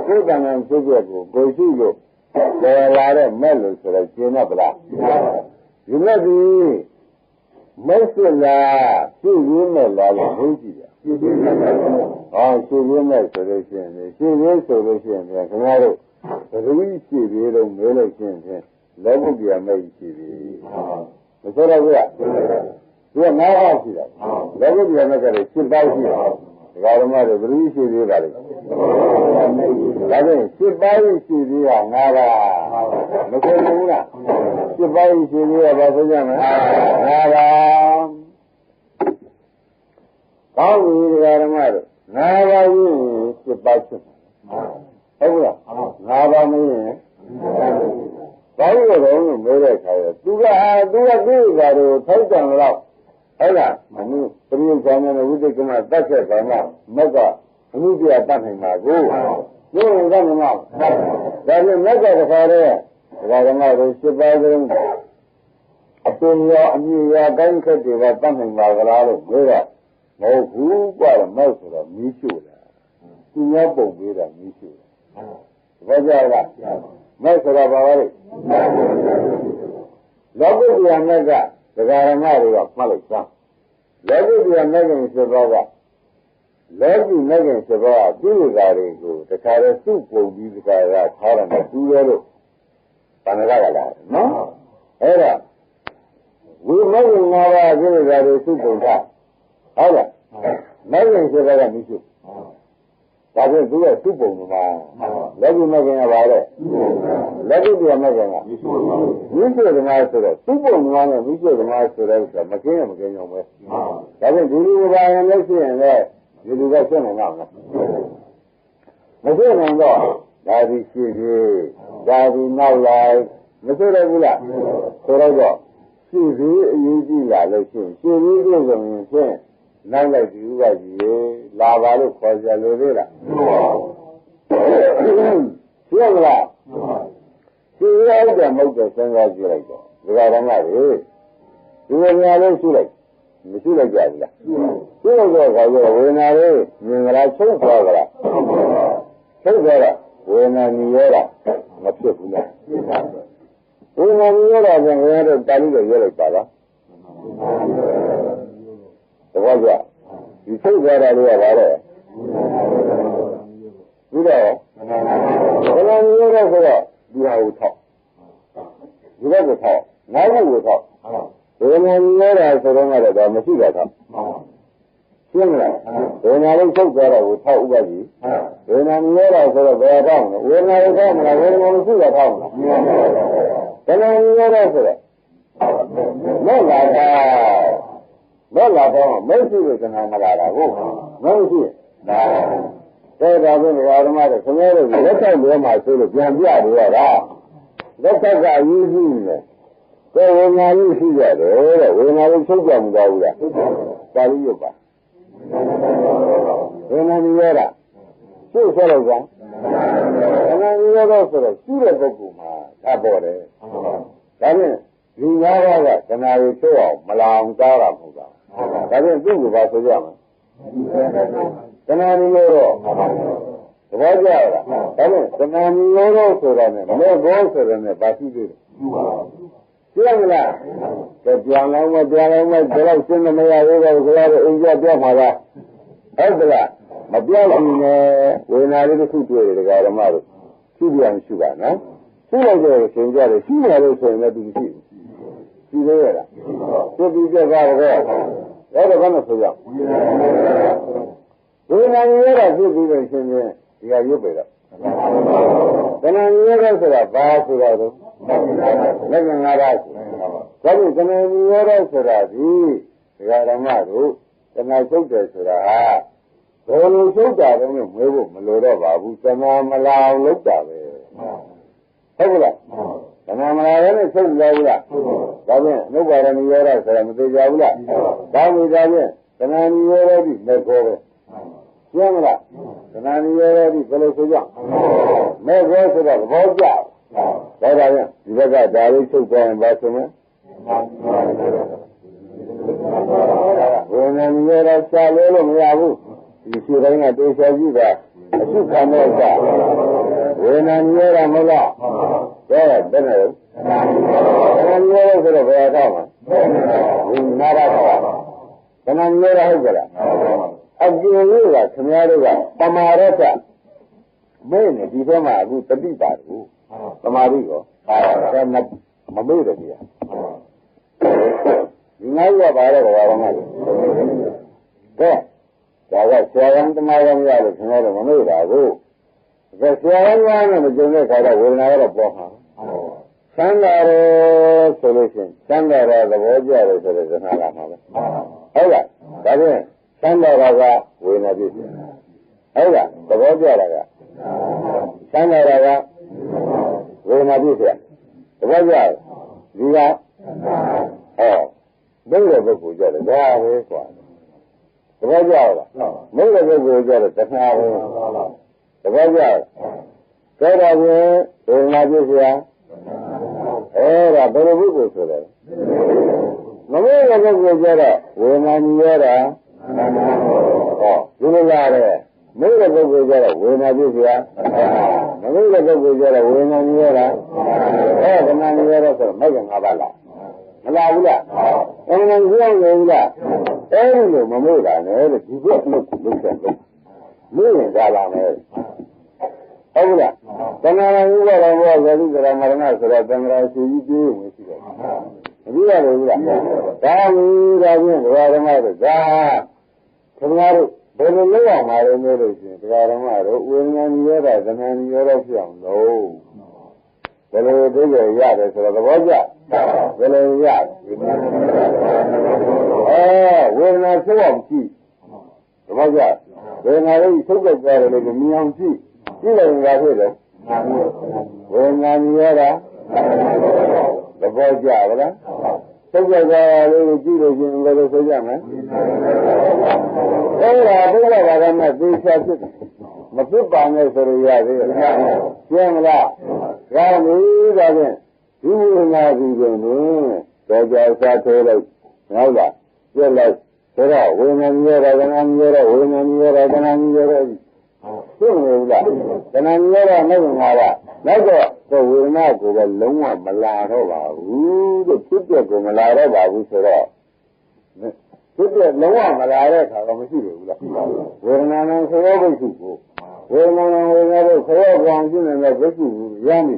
Speaker 2: ကိုယ်ကံဖြစ်တဲ့ကိုရှိလို့ပေါ်လာတဲ့မဲ့လို့ဆိုတော့ရှင်းတော့ဗလားဒီမဲ့ဒီမဲ့စစ်လားရှင်းရင်းမဲ့လားလို့ဟိုကြည့်ရရှင်းရင်းမဲ့ဆိုလို့ရှိရင်ရှင်းရင်းဆိုလို့ရှိရင်ခင်ဗျားတို့ဘယ်လိုရှိပြီတော့မဲလို့ရှိရင်လောဘပြမဲ့ရှိပြီမဆိုတော့ဘူးလားသူက9ပါးရှိတာလောဘပြမဲ့ကလည်း7ပါးရှိတာဒကာဓမ္မတွေဘယ်လိုရှိသေးပါလဲဒါဖြင့်7ပါးရှိသေးတာ9ပါးမဆိုဘူးလား7ပါးရှိသေးတာဘာဆိုကြမလဲ9ပါးကောင်းပြီဒကာဓမ္မတို့9ပါးကြီး7ပါးဖြစ်ဟုတ်ဘူးလား9ပါးမင်းရင်ဘာလို့လဲတော့မဲတဲ့ခါရသူကသူ့ဘာလို့ထိုက်ကြံတော့အဲ့ဒါမနုပရိယဇာမနဲ့ဝိသေကမတတ်ချက်ပါမှာမက်ကအမှုပြတတ်နိုင်ပါကိုဘုရားကမှဒါပြန်မက်ကတခါတည်းဒါကမှတော့7ပါးလုံးအပင်ရောအမြင်ရောတိုင်းခက်တွေကတတ်နိုင်ပါကလားလို့ပြောတာမဟုတ်ဘူးကွာမက်ဆိုတော့မီးရှို့တာသူများပုံပေးတာမီးရှို့တာဘာကြလားမက်ဆိုတော့ဘာလဲလောကုတ္တရာမက်ကဒကာရမတွေကမှတ်လိုက်စမ်းလောကုတ္တရာမက်က7ပါးကလောကီမက်က7ပါးသူ့လူသားတွေကိုတခါတည်းစုပုံပြီးတခါကထားတယ်နဲ့သူရဲလို့တဏှာကလာနော်အဲ့ဒါဝိမက်က9ပါးသူ့လူသားတွေစုပုံထားဟုတ်လားမက်က7ပါးကမရှိဒါဖြင့်သူကစုပုံမှာလောကီမက်ကပါတဲ့လောကုတ္တရာမက်ကမရှိသမားဆိုတော့စုပုံမှာနဲ့မရှိသမားဆိုတော့မကင်းရမကင်းကြောင်ပဲဒါဖြင့်ဒီလိုပါရင်လည်းရှိရင်လည်းဒီလိုကဆက်နိုင်မှာမဖြစ်နိုင်တော့ဒါဒီရှိသေးဒါဒီနောက်လိုက်မဆိုရဘူးလားဆိုတော့ရှိသေးအရေးကြီးလာလို့ရှိရင်ရှိသေးလို့ဆိုရင်ဖြင့်နောက်လိုက်ဒီဥပကြီးလာပါလို့ခေါ်ကြလို့သေးလားသိရမလားသိရတယ်မဟုတ်တယ်စဉ်းစားကြည့်လိုက်တော့ဒီကရမတွေဒီလိုများလေးရှိလိုက်မရှိလိုက်ကြဘူးလားရှိလိုက်တော့ခါကျဝေဒနာလေးမြင်ကြလားချုပ်သွားကြလားချုပ်သွားတာဝေဒနာမြင်ရတာမဖြစ်ဘူးလားဝေဒနာမြင်ရတာကငါတို့တာလိတော့ရလိုက်ပါလားတဘောကြဒီချုပ်သွားတာလေးကဘာလဲပြီးတော့ဝေဒနာမြင်ရတော့ဆိုတော့ဒီဟာကိုထောက်ဒီဘက်ကိုထောက်နောက်ဘက်ကိုထောက် ဝေဒနာမြင်ရတာဆိုတော့ကတော့မရှိတာတော့ရှင်းမလားဝေဒနာလေးချုပ်သွားတာကိုထောက်ဥပဒေဝေဒနာမြင်ရတာဆိုတော့ဘယ်တော့မှဝေဒနာလေးထောက်မလားဝေဒနာမရှိတာထောက်မလားဘယ်လိုမြင်ရတာဆိုတော့မဲ့လာတော့မရှိတဲ့ခဏမလာတာဟုတ်မရှိဒါဒါဆိုတော့ဓမ္မတွေခင်ဗျားတို့လက်ဆက်လွဲမှာဆိုလို့ပြန်ပြလို့ရတာလက်ဆက်ကအရေးကြီးနေတယ်ကိုယ်ဝေဒနာလေးရှိရတယ်တဲ့ဝေဒနာလေးချုပ်ကြမသွားဘူးလားပါဠိရုပ်ပါဝေဒနာမြင်ရတာကျုပ်ဆက်လို့ကဝေဒနာမြင်ရတော့ဆိုတော့ရှိတဲ့ပုဂ္ဂိုလ်မှာသတ်ပေါ်တယ်ဒါဖြင့်လူများကခဏလေးချုပ်အောင်မလာအောင်ကြားတာမဟုတ်တာဒါဖြင့်သူ့ကိုပါဆိုကြမှာခဏလေးတော့သဘောကျလားဒါဖြင့်ခဏလေးတော့ဆိုတာနဲ့မဲ့ဘောဆိုတာနဲ့ပါရှိသေးတယ်ကျင်းမလားကြောင်လုံးမကြောင်လုံးမဒီလောက်ရှင်းမရဘူးတော့ဆိုတော့အိမ်ကျပြမှာပါဟုတ်ကလားမပြောက်ဘူးနဲ့ဝေဒနာလေးတစ်ခုတွေ့တယ်ဓမ္မတို့ရှိပြန်ရှိပါနော်ရှိလိုက်တော့သင်ကြတယ်ရှိရလို့ဆိုရင်လည်းသူရှိရှိသေးရလားသူပြီးကြတာတော့အဲ့ဒါကမှဆိုရဝေဒနာရတာဖြစ်ပြီးတော့ရှင်ချင်းဒီဟာရုပ်ပဲတော့ခဏရတာဆိုတာဘာဆိုတော့လက်ငါးပါးဒါပေမဲ့ခဏရတာဆိုတာဒီဓမ္မတို့ခဏချုပ်တယ်ဆိုတာဟာဘယ်လိုချုပ်တာတုံးလို့မွေးဖို့မလိုတော့ပါဘူးခဏမလာအောင်လုပ်တာပဲဟုတ်ကဲ့ခဏမလာလည်းချုပ်ကြဘူးလားဒါဖြင့်အနုပါဒနိရောဓဆိုတာမသိကြဘူးလားဒါမှဒါဖြင့်ခဏနိရောဓဒီမဲ့ခေါ်ပဲရှင်းမလားခဏနိရောဓဒီဘယ်လိုဆိုကြမဲ့ခေါ်ဆိုတော့သဘောကျဒါဖြင့်ဒီဘက်ကဒါလေးချုပ်သွားရင်ဘာဆိုမလဲဝေဒနာနိရောဓရှားလို့မရဘူးဒီရှိတိုင်းကတေချာကြည့်တာအစုခံတဲ့ကဝေဒနာနိရောဓမဟုတ်လားဒါကတည်းကဝေဒနာနိရောဓဆိုတော့ဘယ်တော့မှဝိနာရတော့ခဏနိရောဓဟုတ်ကြလားအကျဉ်းလို့ကခင်ဗျားတို့ကပမာရတ္တမဲနေဒီဘက်မှာအခုတတိပါဘူးပမာရိရောဒါမမေ့တယ်ကြီးဒီငါ့ရပါတော့ဘာမှမလုပ်ကဲဒါကဆရာတော်တမတော်ရလို့ခင်ဗျားတို့မမေ့တာကိုဒါဆရာတော်ကလည်းမကြုံတဲ့ခါတော့ဝေဒနာကတော့ပေါ်မှာချမ်းသာတယ်ဆိုလို့ရှိရင်ချမ်းသာတဲ့သဘောကျတယ်ဆိုတဲ့ဇနာလာမှာပဲဟုတ်လားဒါဖြင့်ချမ်းသာတာကဝေဒနာဖြစ်တယ်ဟုတ်လားသဘောကျတာကချမ်းသာတာကဝေဒနာဖြစ်တယ်သဘောကျဒီကဘယ်လိုပုဂ္ဂိုလ်ကြတယ်ဒါပဲကွာသဘောကျလားမဟုတ်တဲ့ပုဂ္ဂိုလ်ကြတယ်တခါပဲသဘောကျလားဒါတော့ဝေဒနာဖြစ်เสียအဲ့ဒါဘယ်လိုပုဂ္ဂိုလ်ဆိုလဲမမေ့တဲ့ပုဂ္ဂိုလ်ကြတော့ဝေဒနာမြင်ရတာဒီလိုရတယ်မေ့တဲ့ပုဂ္ဂိုလ်ကြတော့ဝေဒနာဖြစ်เสียမမေ့တဲ့ပုဂ္ဂိုလ်ကြတော့ဝေဒနာမြင်ရတာခဏမြင်ရတော့ဆိုမိုက်ကငါးပါးလားမလားဘူးလားအဲ့ဒါကြောင့်လည်းဘူးလားအဲ့ဒီလိုမမေ့တာနဲ့လို့ဒီဘက်လုပ်လုပ်ချက်လုပ်မေ့ရင်ဒါလာမယ်ဟုတ်လားတဏှာဥပါဒံဘောဇတိကရမရဏဆိုတော့တဏှာရှိကြီးပြေးဝင်ရှိတယ်မပြီးရတယ်ဘူးလားဒါမီးဒါဖြင့်ဒကာဓမ္မတို့ဒါခင်ဗျားတို့ဘယ်လိုလုပ်အောင်မလဲလို့ရှိရင်ဒကာဓမ္မတို့ဝိညာဉ်ရောတာသဏ္ဍာန်ရောဖြစ်အောင်လုပ်ဘယ်လိုသိကြရတယ်ဆိုတော့သဘောကျဘယ်လိုရဝေဒနာချုပ်အောင်ကြည့်သဘောကျဝေဒနာလေးချုပ်ကြတယ်လို့မြင်အောင်ကြည့်ကြည့်လိုက်ရင်ဘာဖြစ်လဲဝေဒနာမြင်ရတာသဘောကျပါလားချုပ်ကြတာလေးကိုကြည့်လို့ရှင်ဘယ်လိုဆိုကြမလဲအဲ့ဒါဘုရားဘာသာနဲ့သိချဖြစ်မဖြစ်ပါနဲ့ဆိုရရသေးတယ်ရှင်းမလားကောင်းပြီဒါဖြင့်ဒီဝိညာဉ်ကြီးကိုတော့ကြာစားထိုးလိုက်ဟုတ်လားပြက်လိုက်ဆိုတော့ဝိညာဉ်ကြီးရတာကနာကြီးရတာဝိညာဉ်ကြီးရတာကနာကြီးရတာသိနေဘူးလားကနာကြီးရတာမဟုတ်ငါကနောက်တော့ဝေဒနာကိုပဲလုံးဝမလာတော့ပါဘူးတဲ့ဖြစ်ပြကိုမလာတော့ပါဘူးဆိုတော့ဖြစ်ပြလုံးဝမလာတဲ့အခါတော့မရှိဘူးလားဝေဒနာနဲ့ဆိုတော့ဘိက္ခုကိုဝေဒနာနဲ့ဝေဒနာတို့ခေါ်ကောင်ရှိနေတဲ့ဘိက္ခုကိုရမ်းပြီ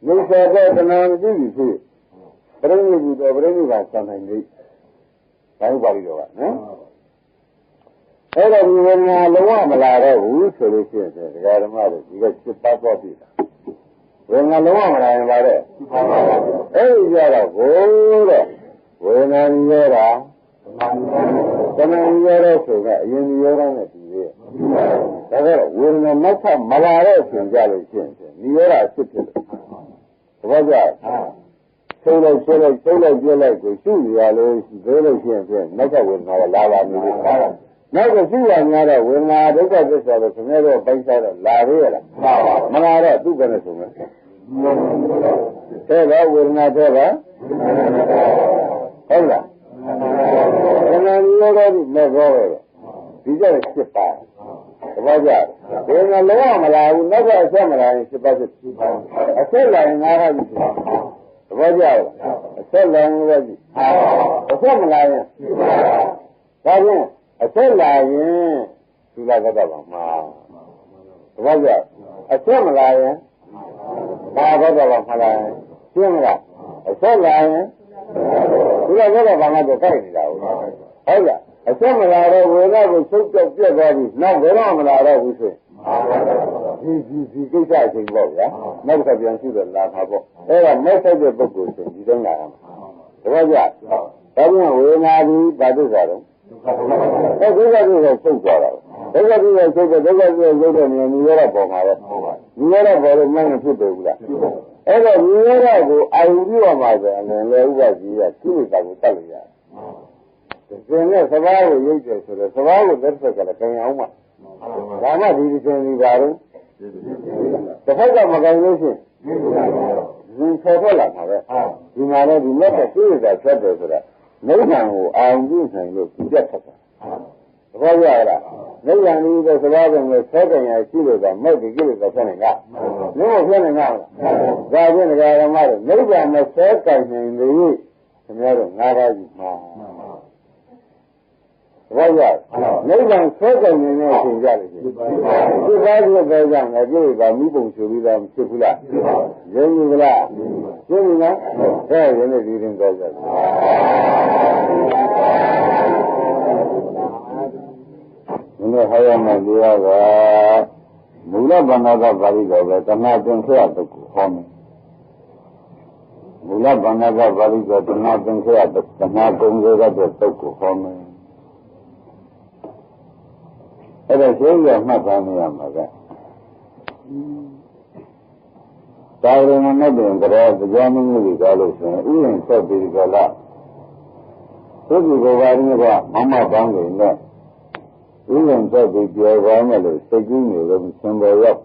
Speaker 2: လူစေတဲ့တဏှာမရှိဘူးဖြစ် ရိနိဗ္ဗာန်ပရိနိဗ္ဗာန်ဆံနိုင်ပြီဘာလို့ပါလိတော့ကနော်အဲ့တော့ဒီဝေဒနာလုံးဝမလာတော့ဘူးဆိုလို့ရှိရင်ဒကာဓမ္မတို့ဒီက7ပါးသွားပြီဝေဒနာလုံးဝမလာရင်ပါတဲ့အဲ့ဒီကြတော့ဘိုးတဲ့ဝေဒနာရောတာတဏှာရောဆိုကအရင်ရောတာနဲ့ဒီရဲ့ဒါကြတော့ဝေဒနာနောက်ထပ်မလာတဲ့အချိန်ကြလို့ရှိရင်ဒီရောတာဖြစ်တယ်သဘောကျဆုံးလိုက်ပြလိုက်ကိုရှုရလို့ဒဲလို့ရှိရင်နောက်ကဝေဒနာလာပါနေတယ်နောက်ကရှုရများတော့ဝေဒနာဒုက္ခသစ္စာလို့ခင်ဗျားတို့ပိုင်းခြားတော့လာသေးရလားမလာတော့သူ့ပဲနဲ့ဆိုမယ်တဲ့တော့ဝေဒနာတဲ့ပါဟုတ်လားခဏမျိုးတော့မဲ့တော့ပဲဒီကြက်7ပါးတပည့်ကြဝေဒနာလုံးဝမလာဘူးနောက်ကအဆက်မလာရင်7ပါးဖြစ်အဆက်လာရင်9ပါးဖြစ်တပည့်ကြအဆက်လာရင်လည်းအဆက်မလာရင်ဒါဖြင့်အဆက်လာရင်သုလကတ္တပါမှာတပည့်ကြအဆက်မလာရင်ဘာကတ္တပါမှာလားရှင်းမလားအဆက်လာရင်သုလကတ္တပါမှာတော့ကြိုက်နေတာဟုတ်လားအဆက်မလာတော့ဝေဒနာကိုချုပ်တော့ပြက်သွားပြီနောက်ဘယ်တော့မလာတော့ဘူးဆိုရင်ဒီကိစ္စအချိန်ပေါ့ဗျာနောက်တစ်ခါပြန်ရှိတော့လာမှာပေါ့အဲ့ဒါမဲ့ဆိုင်တဲ့ပုဂ္ဂိုလ်ဆိုဒီတော့လာမှာတပည့်ကြဒါပြန်ဝေဒနာကြီးဘာဒုက္ခတော့အဲ့ဒုက္ခကိုချုပ်သွားတာဒုက္ခကိုချုပ်တဲ့ဒုက္ခကိုရုပ်တဲ့နေရာမြင်ရတဲ့ပုံမှာပဲမြင်ရတဲ့ပုံလို့မှန်းမဖြစ်တယ်ဘူးလားအဲ့တော့မြင်ရတဲ့ကိုအာရုံပြုရမှာဆိုရင်လည်းဥပ္ပကြီးကကိလေသာကိုတတ်လို့ရတယ်။ဒီနဲ့သဘာဝကိုရုပ်တယ်ဆိုတော့သဘာဝကိုလက်ဆက်ကလည်းကြင်အောင်မှာဒါမှဒီဒီချင်းဒီပါတော့တစ်ဖက်ကမကြင်လို့ရှိရင်ဒီဆက်ထွက်လာမှာပဲဒီမှာလည်းဒီလက်သက်ကိလေသာဆက်တယ်ဆိုတော့နိဗ္ဗာန်ကိုအာရုံပြုနိုင်လို့ပြတ်ထွက်တာသဘောကျလားနိဗ္ဗာန်ကြီးတဲ့သဘာဝကိုဆက်ကြင်ရရှိလို့ကမဲ့ဒီကိလေသာဆက်နေတာမင်းကိုဆက်နေတာဒါဖြင့်ဒကာရမတို့နိဗ္ဗာန်နဲ့ဆက်ကြင်နိုင်လို့ခင်ဗျားတို့9ပါးကြီးမှာဘာကြောင့်နိဗ္ဗာန်ဆွဲကြနေတဲ့အချိန်ကြလို့ရှိရင်ဒီကားကြီးပဲကြောင့်လည်းပြည့်ပါမိပုံဆိုပြီးတော့ဖြစ်ဘူးလားရင်းကြီးကလားရှင်းပြီနော်အဲ့ဒီနေ့ဒီရင်တော့ကြတယ်ဒီနေ့ဟောရမယ့်တရားကမူလဗန္ဒကပါဠိတော်ပဲတဏှာသင်္ခရတုတ်ကိုဟောမယ်မူလဗန္ဒကပါဠိတော်တဏှာသင်္ခရတုတ်တဏှာကုံစေတဲ့တုတ်ကိုဟောမယ်အဲ့ဒါရှင်းရမှတ်သားနေရမှာကတာဝရမနဲ့တွင်တရားမင်းကြီးကားလို့ဆိုရင်ဥယျာဉ်ဆက်ပြီးကြလားသုတိဘဝရင်းကမမပန်းနေနဲ့ဥယျာဉ်ဆက်ပြီးပြောပါမယ်လို့စိတ်ကူးနေလို့သင်ပေါ်ရောက်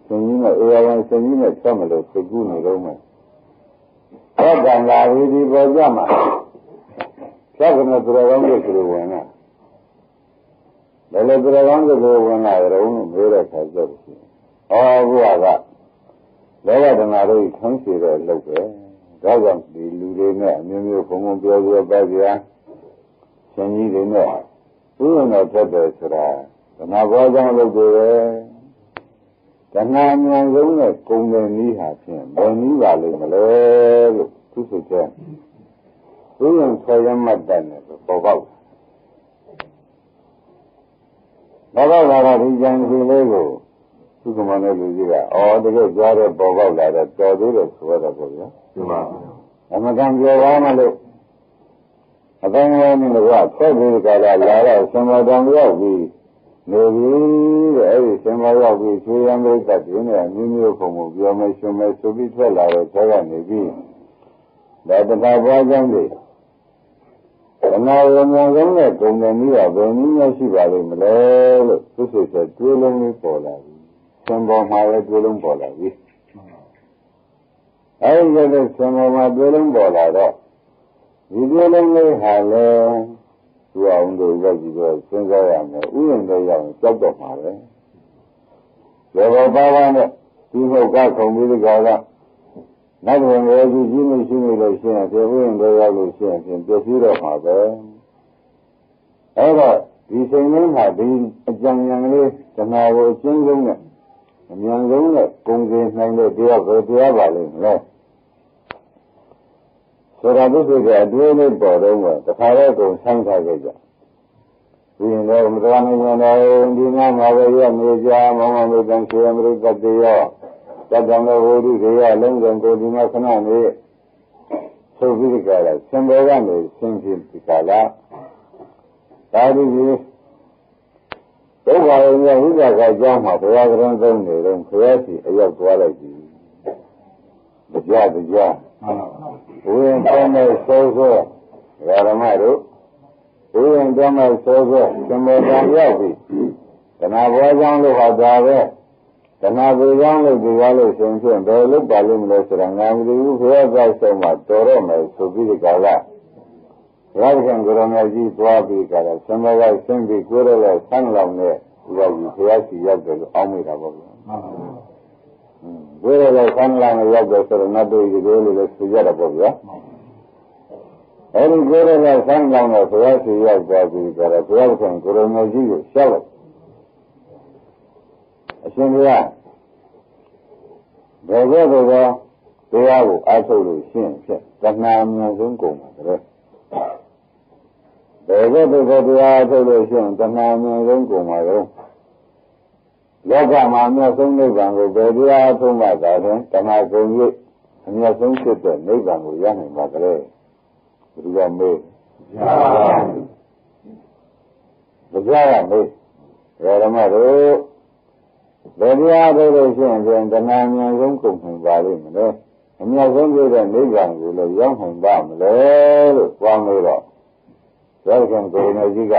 Speaker 2: သင်ကြီးနဲ့အေယဝံသင်ကြီးနဲ့ဆက်မလို့စိတ်ကူးနေတော့မယ်အဲ့ဒါလာပြီးဒီပေါ်ကြမှာသက္ကနသူတော်ကောင်းတို့ဆိုဝင်လာဘယ်လိုသူတော်ကောင်းတို့ဝင်လာကြတော့မေးတဲ့ခါကျတော့ဘုရားကလောကဓမ္မတို့ထုံးစီတဲ့လုပ်ပဲဒါကြောင့်ဒီလူတွေနဲ့အမျိုးမျိုးဘုံဘုံပြောပြောပါကြရှင်ကြီးတွေနဲ့ဥယျာဉ်တော်ထွက်တယ်ဆိုတာဓမ္မဘောကြောင့်လုပ်တယ်ပဲဓမ္မမြန်ဆုံးနဲ့ကုံတဲ့နည်းဟာဖြင့်ဘယ်နည်းပါလိမ့်မလဲလို့သူဆိုချက်ဥယျာဉ်ဆွဲရမှတ်တယ်နဲ့ပေါ်ပေါက်ဘာသာလာတဲ့ဒီကြံစီလေးကိုသူကမနဲ့လူကြီးကတကယ်ကြားတဲ့ပေါ်ပေါက်လာတဲ့တော်သေးတယ်ဆိုတော့ပေါ့ဗျာဒီမှာအမကန်ပြောပါမလို့အတိုင်းဝန်းကဆက်ပြီးကြလာတော့ဆံတော်တောင်ရောက်ပြီးနေပြီတဲ့အဲ့ဒီဆံတော်ရောက်ပြီးဆွေရံမိတ်သက်ပြင်းနဲ့မျိုးမျိုးပုံပုံပြောမယ်ရှင်မယ်ဆိုပြီးထွက်လာတဲ့ဆက်ကနေပြီးဒါတပါးပွားကြောင်းတွေဘနာဝဉ္ဇဉ်ဆုံးနဲ့ဂုံတယ်နည်းကဘယ်နည်းများရှိပါလိမ့်မလဲလို့သူဆိုချက်တွေးလုံးလေးပေါ်လာပြီဆံပေါ်မှာလည်းတွေးလုံးပေါ်လာပြီအဲဒီလိုဆံပေါ်မှာတွေးလုံးပေါ်လာတော့ဒီတွေးလုံးလေးဟာလည်းသူအောင်တို့ရောက်ပြီးတော့စဉ်းစားရမယ်ဥယျာဉ်တွေရောက်ရင်ကြောက်တော့မှာပဲဘောပါပါနဲ့ဒီဘုတ်ကခုံပြီးဒီကောင်ကနောက်ဘယ်လိုကြီးမရှိနေလို့ရှိရင်ဒီဥယျာဉ်တွေရောက်လို့ရှိရင်ပြည့်စည်တော့မှာပဲအဲ့တော့ဒီစိတ်လုံးကဒီအကြံဉာဏ်လေးဓမ္မကိုအကျဉ်းဆုံးနဲ့အမြန်ဆုံးနဲ့ပုံစံနိုင်တဲ့တရားပဲတရားပါလိမ့်မယ်ဆ ဆိုတာသူစိတ်ကအတွေးလေးပေါ်တော့တခါတော့ကုန်ဆိုင်ထားခဲ့ကြဒီရင်တော့မတော်နိုင်ကြတော့ဒီနာမှာပဲရနေကြမောင်မောင်လေးတန်ဆွေအမရိကတေရောတက္ကံဝိဓိတွေရလုံးစုံကိုဒီမှာခဏနေသုပြီးကြတာစံပေါ်ကနေဆင်းဖြစ်ဒီကလာဒါဒီဒုက္ခရင်းရဲ့ဝိဇ္ဇာကကြောင်းမှာဘုရားကရုံးသုံးနေတော့ခရစီအရောက်သွားလိုက်ပြီတရားဝိရင်တော်မဲ့စိုးစိုးဓမ္မတို့ဝိရင်တော်မဲ့စိုးစိုးသမေတံရောက်ပြီတဏှာဘောကြောင့်လို့ဟောတာပဲတဏှာဘောကြောင့်လို့ဒီကားလို့ရှင်ဖြင့်ဘယ်လို့ပါလို့မလဲဆိုတာငါမသိဘူးဘုရားကဆုံးမှာတော်တော့မယ်ဆိုပြီးဒီကလာရာဇံကရမကြီးသွားပြီးကြတာသမေကဆင်းပြီးကိုယ်ရတဲ့ဆန်းလောင်နဲ့ဒီကကြီးဘုရားရှိရောက်တယ်လို့အောင်းမိတာပေါ့ဗျာဝိရတဲ့ဆန်းလောင်နဲ့ရောက်တယ်ဆိုတော့နတ်တို့ဒီလိုလိုဆိုကြတာပေါ့ဗျာအဲဒီကိုယ်ရတဲ့ဆန်းလောင်နဲ့ဘုရားရှိရောက်သွားပြီးကြတာဘုရားရှင်ကရမကြီးကိုရှောက်လိုက်အရှင်ဘုရားဘယ်လိုတော့တရားကိုအားထုတ်လို့ရှင်းဖြစ်တဏှာအမြင်ဆုံးကုန်ပါတယ်ဘယ်လိုတော့တရားထုတ်လို့ရှင်းတဏှာအမြင်ဆုံးကုန်ပါတော့လောကမှာအမြတ်ဆုံးနိဗ္ဗာန်ကိုဘယ်တရားထုတ်မှသာလဲတဏှာကုန်၍အမြတ်ဆုံးဖြစ်တဲ့နိဗ္ဗာန်ကိုရနိုင်ပါကြလေဘုရားမေးဘုရားမေးဓမ္မတို့ဘယ်တရားထုတ်လို့ရှင်းပြန်တဏှာအမြင်ဆုံးကုန်နိုင်ပါလိမ့်မလဲအမြတ်ဆုံးဖြစ်တဲ့နိဗ္ဗာန်ကိုလည်းရောက်နိုင်ပါမလဲလို့ပြောမေးတော့ယောဂံကိုယ်နဲ့ကြီးက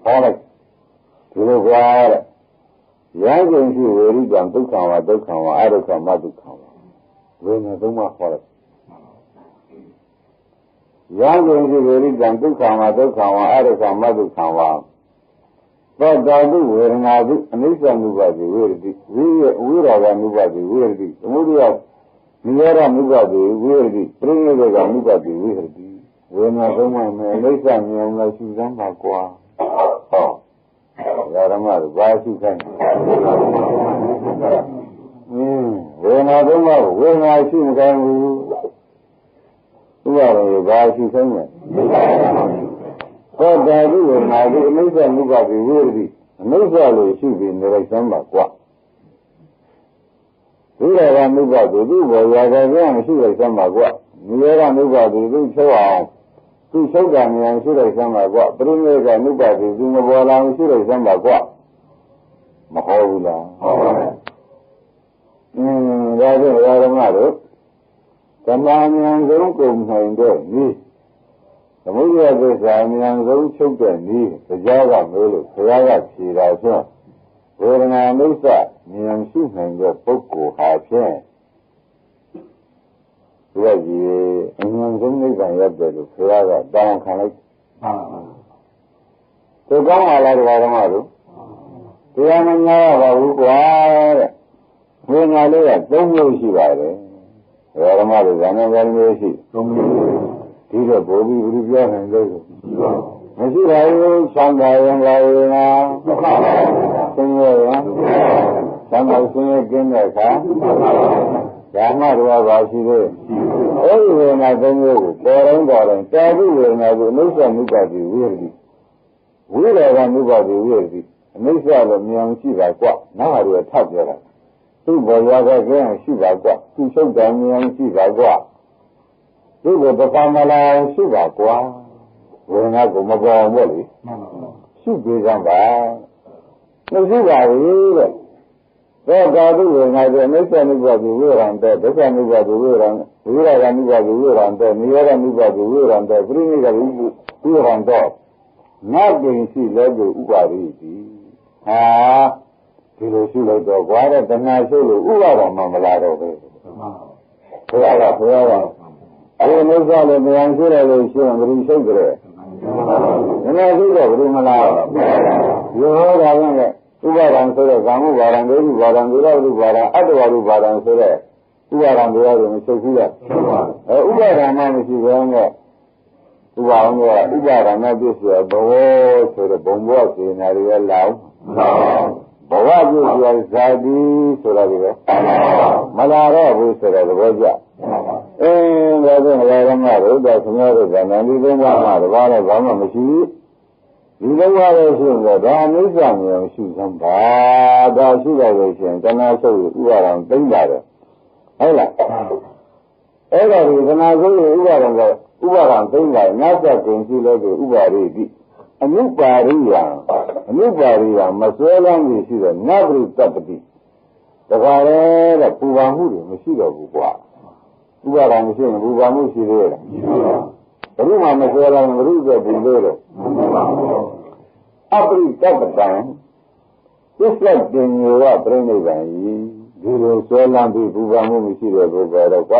Speaker 2: ဟောလိုက်ဒီလိုကြတဲ့ရာဇုံရှိဝေရိကံဒုက္ခဝဒုက္ခဝအဒုက္ခမဒုက္ခဝဝေနဲ့သုံးပါဟောလိုက်ရာဇုံရှိဝေရိကံဒုက္ခဝဒုက္ခဝအဒုက္ခမဒုက္ခဝသောတာတုဝေဒနာတုအနိစ္စ ानु ပါတိဝေရတိဝိရာဂ ानु ပါတိဝေရတိသမုဒယနိရောဓ ानु ပါတိဝေရတိပြိဋိနိဒေ ानु ပါတိဝေရတိဝေနာသုံးမှမယ်အိဋ္ဌမြောင်လို့ရှုစမ်းပါကွာဟောဓမ္မတို့ဘာရှုခိုင်းဝေနာသုံးမှဝေနာရှုမခိုင်းဘူးသူကလည်းဘာရှုခိုင်းလဲသောတာတိဝေနာတိအိဋ္ဌ ानु ပါတိဝေရတိအနိစ္စလို့ရှုပြီးနေလိုက်စမ်းပါကွာဝိရာဂ ानु ပါတိသူ့ဘောရာဂကမရှိလိုက်စမ်းပါကွာနိရောဓ ानु ပါတိသူ့ချုပ်အောင်သူချုပ်တာဉာဏ်ရှိလိုက်စမ်းပါကွာပရိမေကနုပါတိသူမပေါ်လာရှိလိုက်စမ်းပါကွာမဟုတ်ဘူးလားဟုတ်ပါဘူးဒါကြောင့်ဓမ္မတို့သမာဉာဏ်ဆုံးကုန်နိုင်တဲ့ဤသမုဒယသစ္စာဉာဏ်ဆုံးချုပ်တဲ့ဤတရားကမေးလို့ဘုရားကဖြေတာဆိုဝေဒနာအနိစ္စဉာဏ်ရှိနိုင်တဲ့ပုဂ္ဂိုလ်ဟာဖြင့်ဒီကကြီးအញ្ញံဆုံးနိဗ္ဗာန်ရတယ်လို့ဘုရားကတောင်းခံလိုက်သူကောင်းပါလားဓမ္မတို့တရားမညာပါဘူးကွာတဲ့ဝိညာဉ်လေးက၃မျိုးရှိပါတယ်ဓမ္မတို့ဇာနေဘယ်မျိုးရှိ၃မျိုးဒီတော့ဘုရားဘုရားပြောနိုင်လို့မရှိပါဘူးသံဃာရင်လာရင်လားသင်ရရင်သံဃာဆင်းရဲကျင်းတဲ့အခါဓမ္မတော်ဘာရှိသေးအဲဒီဝေဒနာသုံးမျိုးကိုပေါ်တိုင်းတာဝိဝေဒနာကိုအနိစ္စ ानु ပါတိဝိရတိဝိရာဂ ानु ပါတိဝိရတိအနိစ္စလို့မြင်ရှိပါကွနောက်ဟာတွေထပ်ပြောတာသူ့ဘောရကကျင်းရှိပါကွသူ့ချုပ်တယ်မြင်ရှိပါကွသူ့ကိုပပမလာရှိပါကွဝေဒနာကိုမပေါ်ဘူးလေရှိသေးကြပါမရှိပါဘူးတဲ့သောတာတုဝေဒနာကိုအနိစ္စ ानु ပါတိဝိရံတဲ့ဒုက္ခ ानु ပါတိဝိရံဝိရာဂ ानु ပါတိဝိရံတဲ့နိရောဓ ानु ပါတိဝိရံတဲ့ပြိနိဒဝိရံတဲ့နတ်ပင်ရှိလဲကိုဥပါရိတိဟာဒီလိုရှိလိုက်တော့ကွာတဲ့တဏှာရှိလို့ဥပါဒမှမလာတော့ပဲဘုရားကဒီအနိစ္စလည်းတရားရှိတယ်လို့ရှိရင်ဘယ်လိုရှိကြလဲတဏှာရှိတော့ဘယ်လိုမလာရောတာကလည်းဥပါဒံဆိုတဲ့ကာမဘာဒံဒိဋ္ဌိဘာဒံဒုရဝိဘာဒံအတ္တဝါဒဘာဒံဆိုတဲ့ဥပါဒံတရားတွေမရှိဘူးလားဥပါဒံမှမရှိဘဲနဲ့ဥပါဒံကဥပါဒံနဲ့ပြည့်စုံဘဝဆိုတဲ့ဘုံဘဝစေနာတွေလောင်းဘဝပြည့်စုံဇာတိဆိုတာတွေမလာတော့ဘူးဆိုတဲ့သဘောကျ ဒါဆိုရင်ဓမ္မတို့ဒါသမယောတို့ကနန္ဒီသုံးပါးမှာတပါးတော့ဘာမှမရှိဘူးဒီသုံးပါးလို့ရှိရင်တော့ဒါအနိစ္စမျိုးရှိသမ်းပါဒါရှိတယ်လို့ရှိရင်တဏှာဆုပ်ဥပါဒံသိမ့်ပါတယ်ဟုတ်လားအဲ့ဒါဒီတဏှာဆုပ်ဥပါဒံကဥပါဒံသိမ့်လိုက်နောက်ဆက်တင်ရှိလို့ဒီဥပါရိတိအနုပါရိယမစွဲလမ်းကြီးရှိတဲ့နဗ္ဗိတပတိဒါကြရဲတဲ့ပူပါမှုတွေမရှိတော့ဘူးကွာဥပါဒံမရှိရင်ပူပါမှုရှိသေးလားဘယ်မှမစွဲလမ်းဘယ်လိုဆိုပြီးလို့အပရိတပတံသစ္စာတင်ညောပြိဋိဘံဤဒီလိုစွဲလမ်းပြီးပူပါမှုမရှိတဲ့ပုဂ္ဂိုလ်တော့ကွာ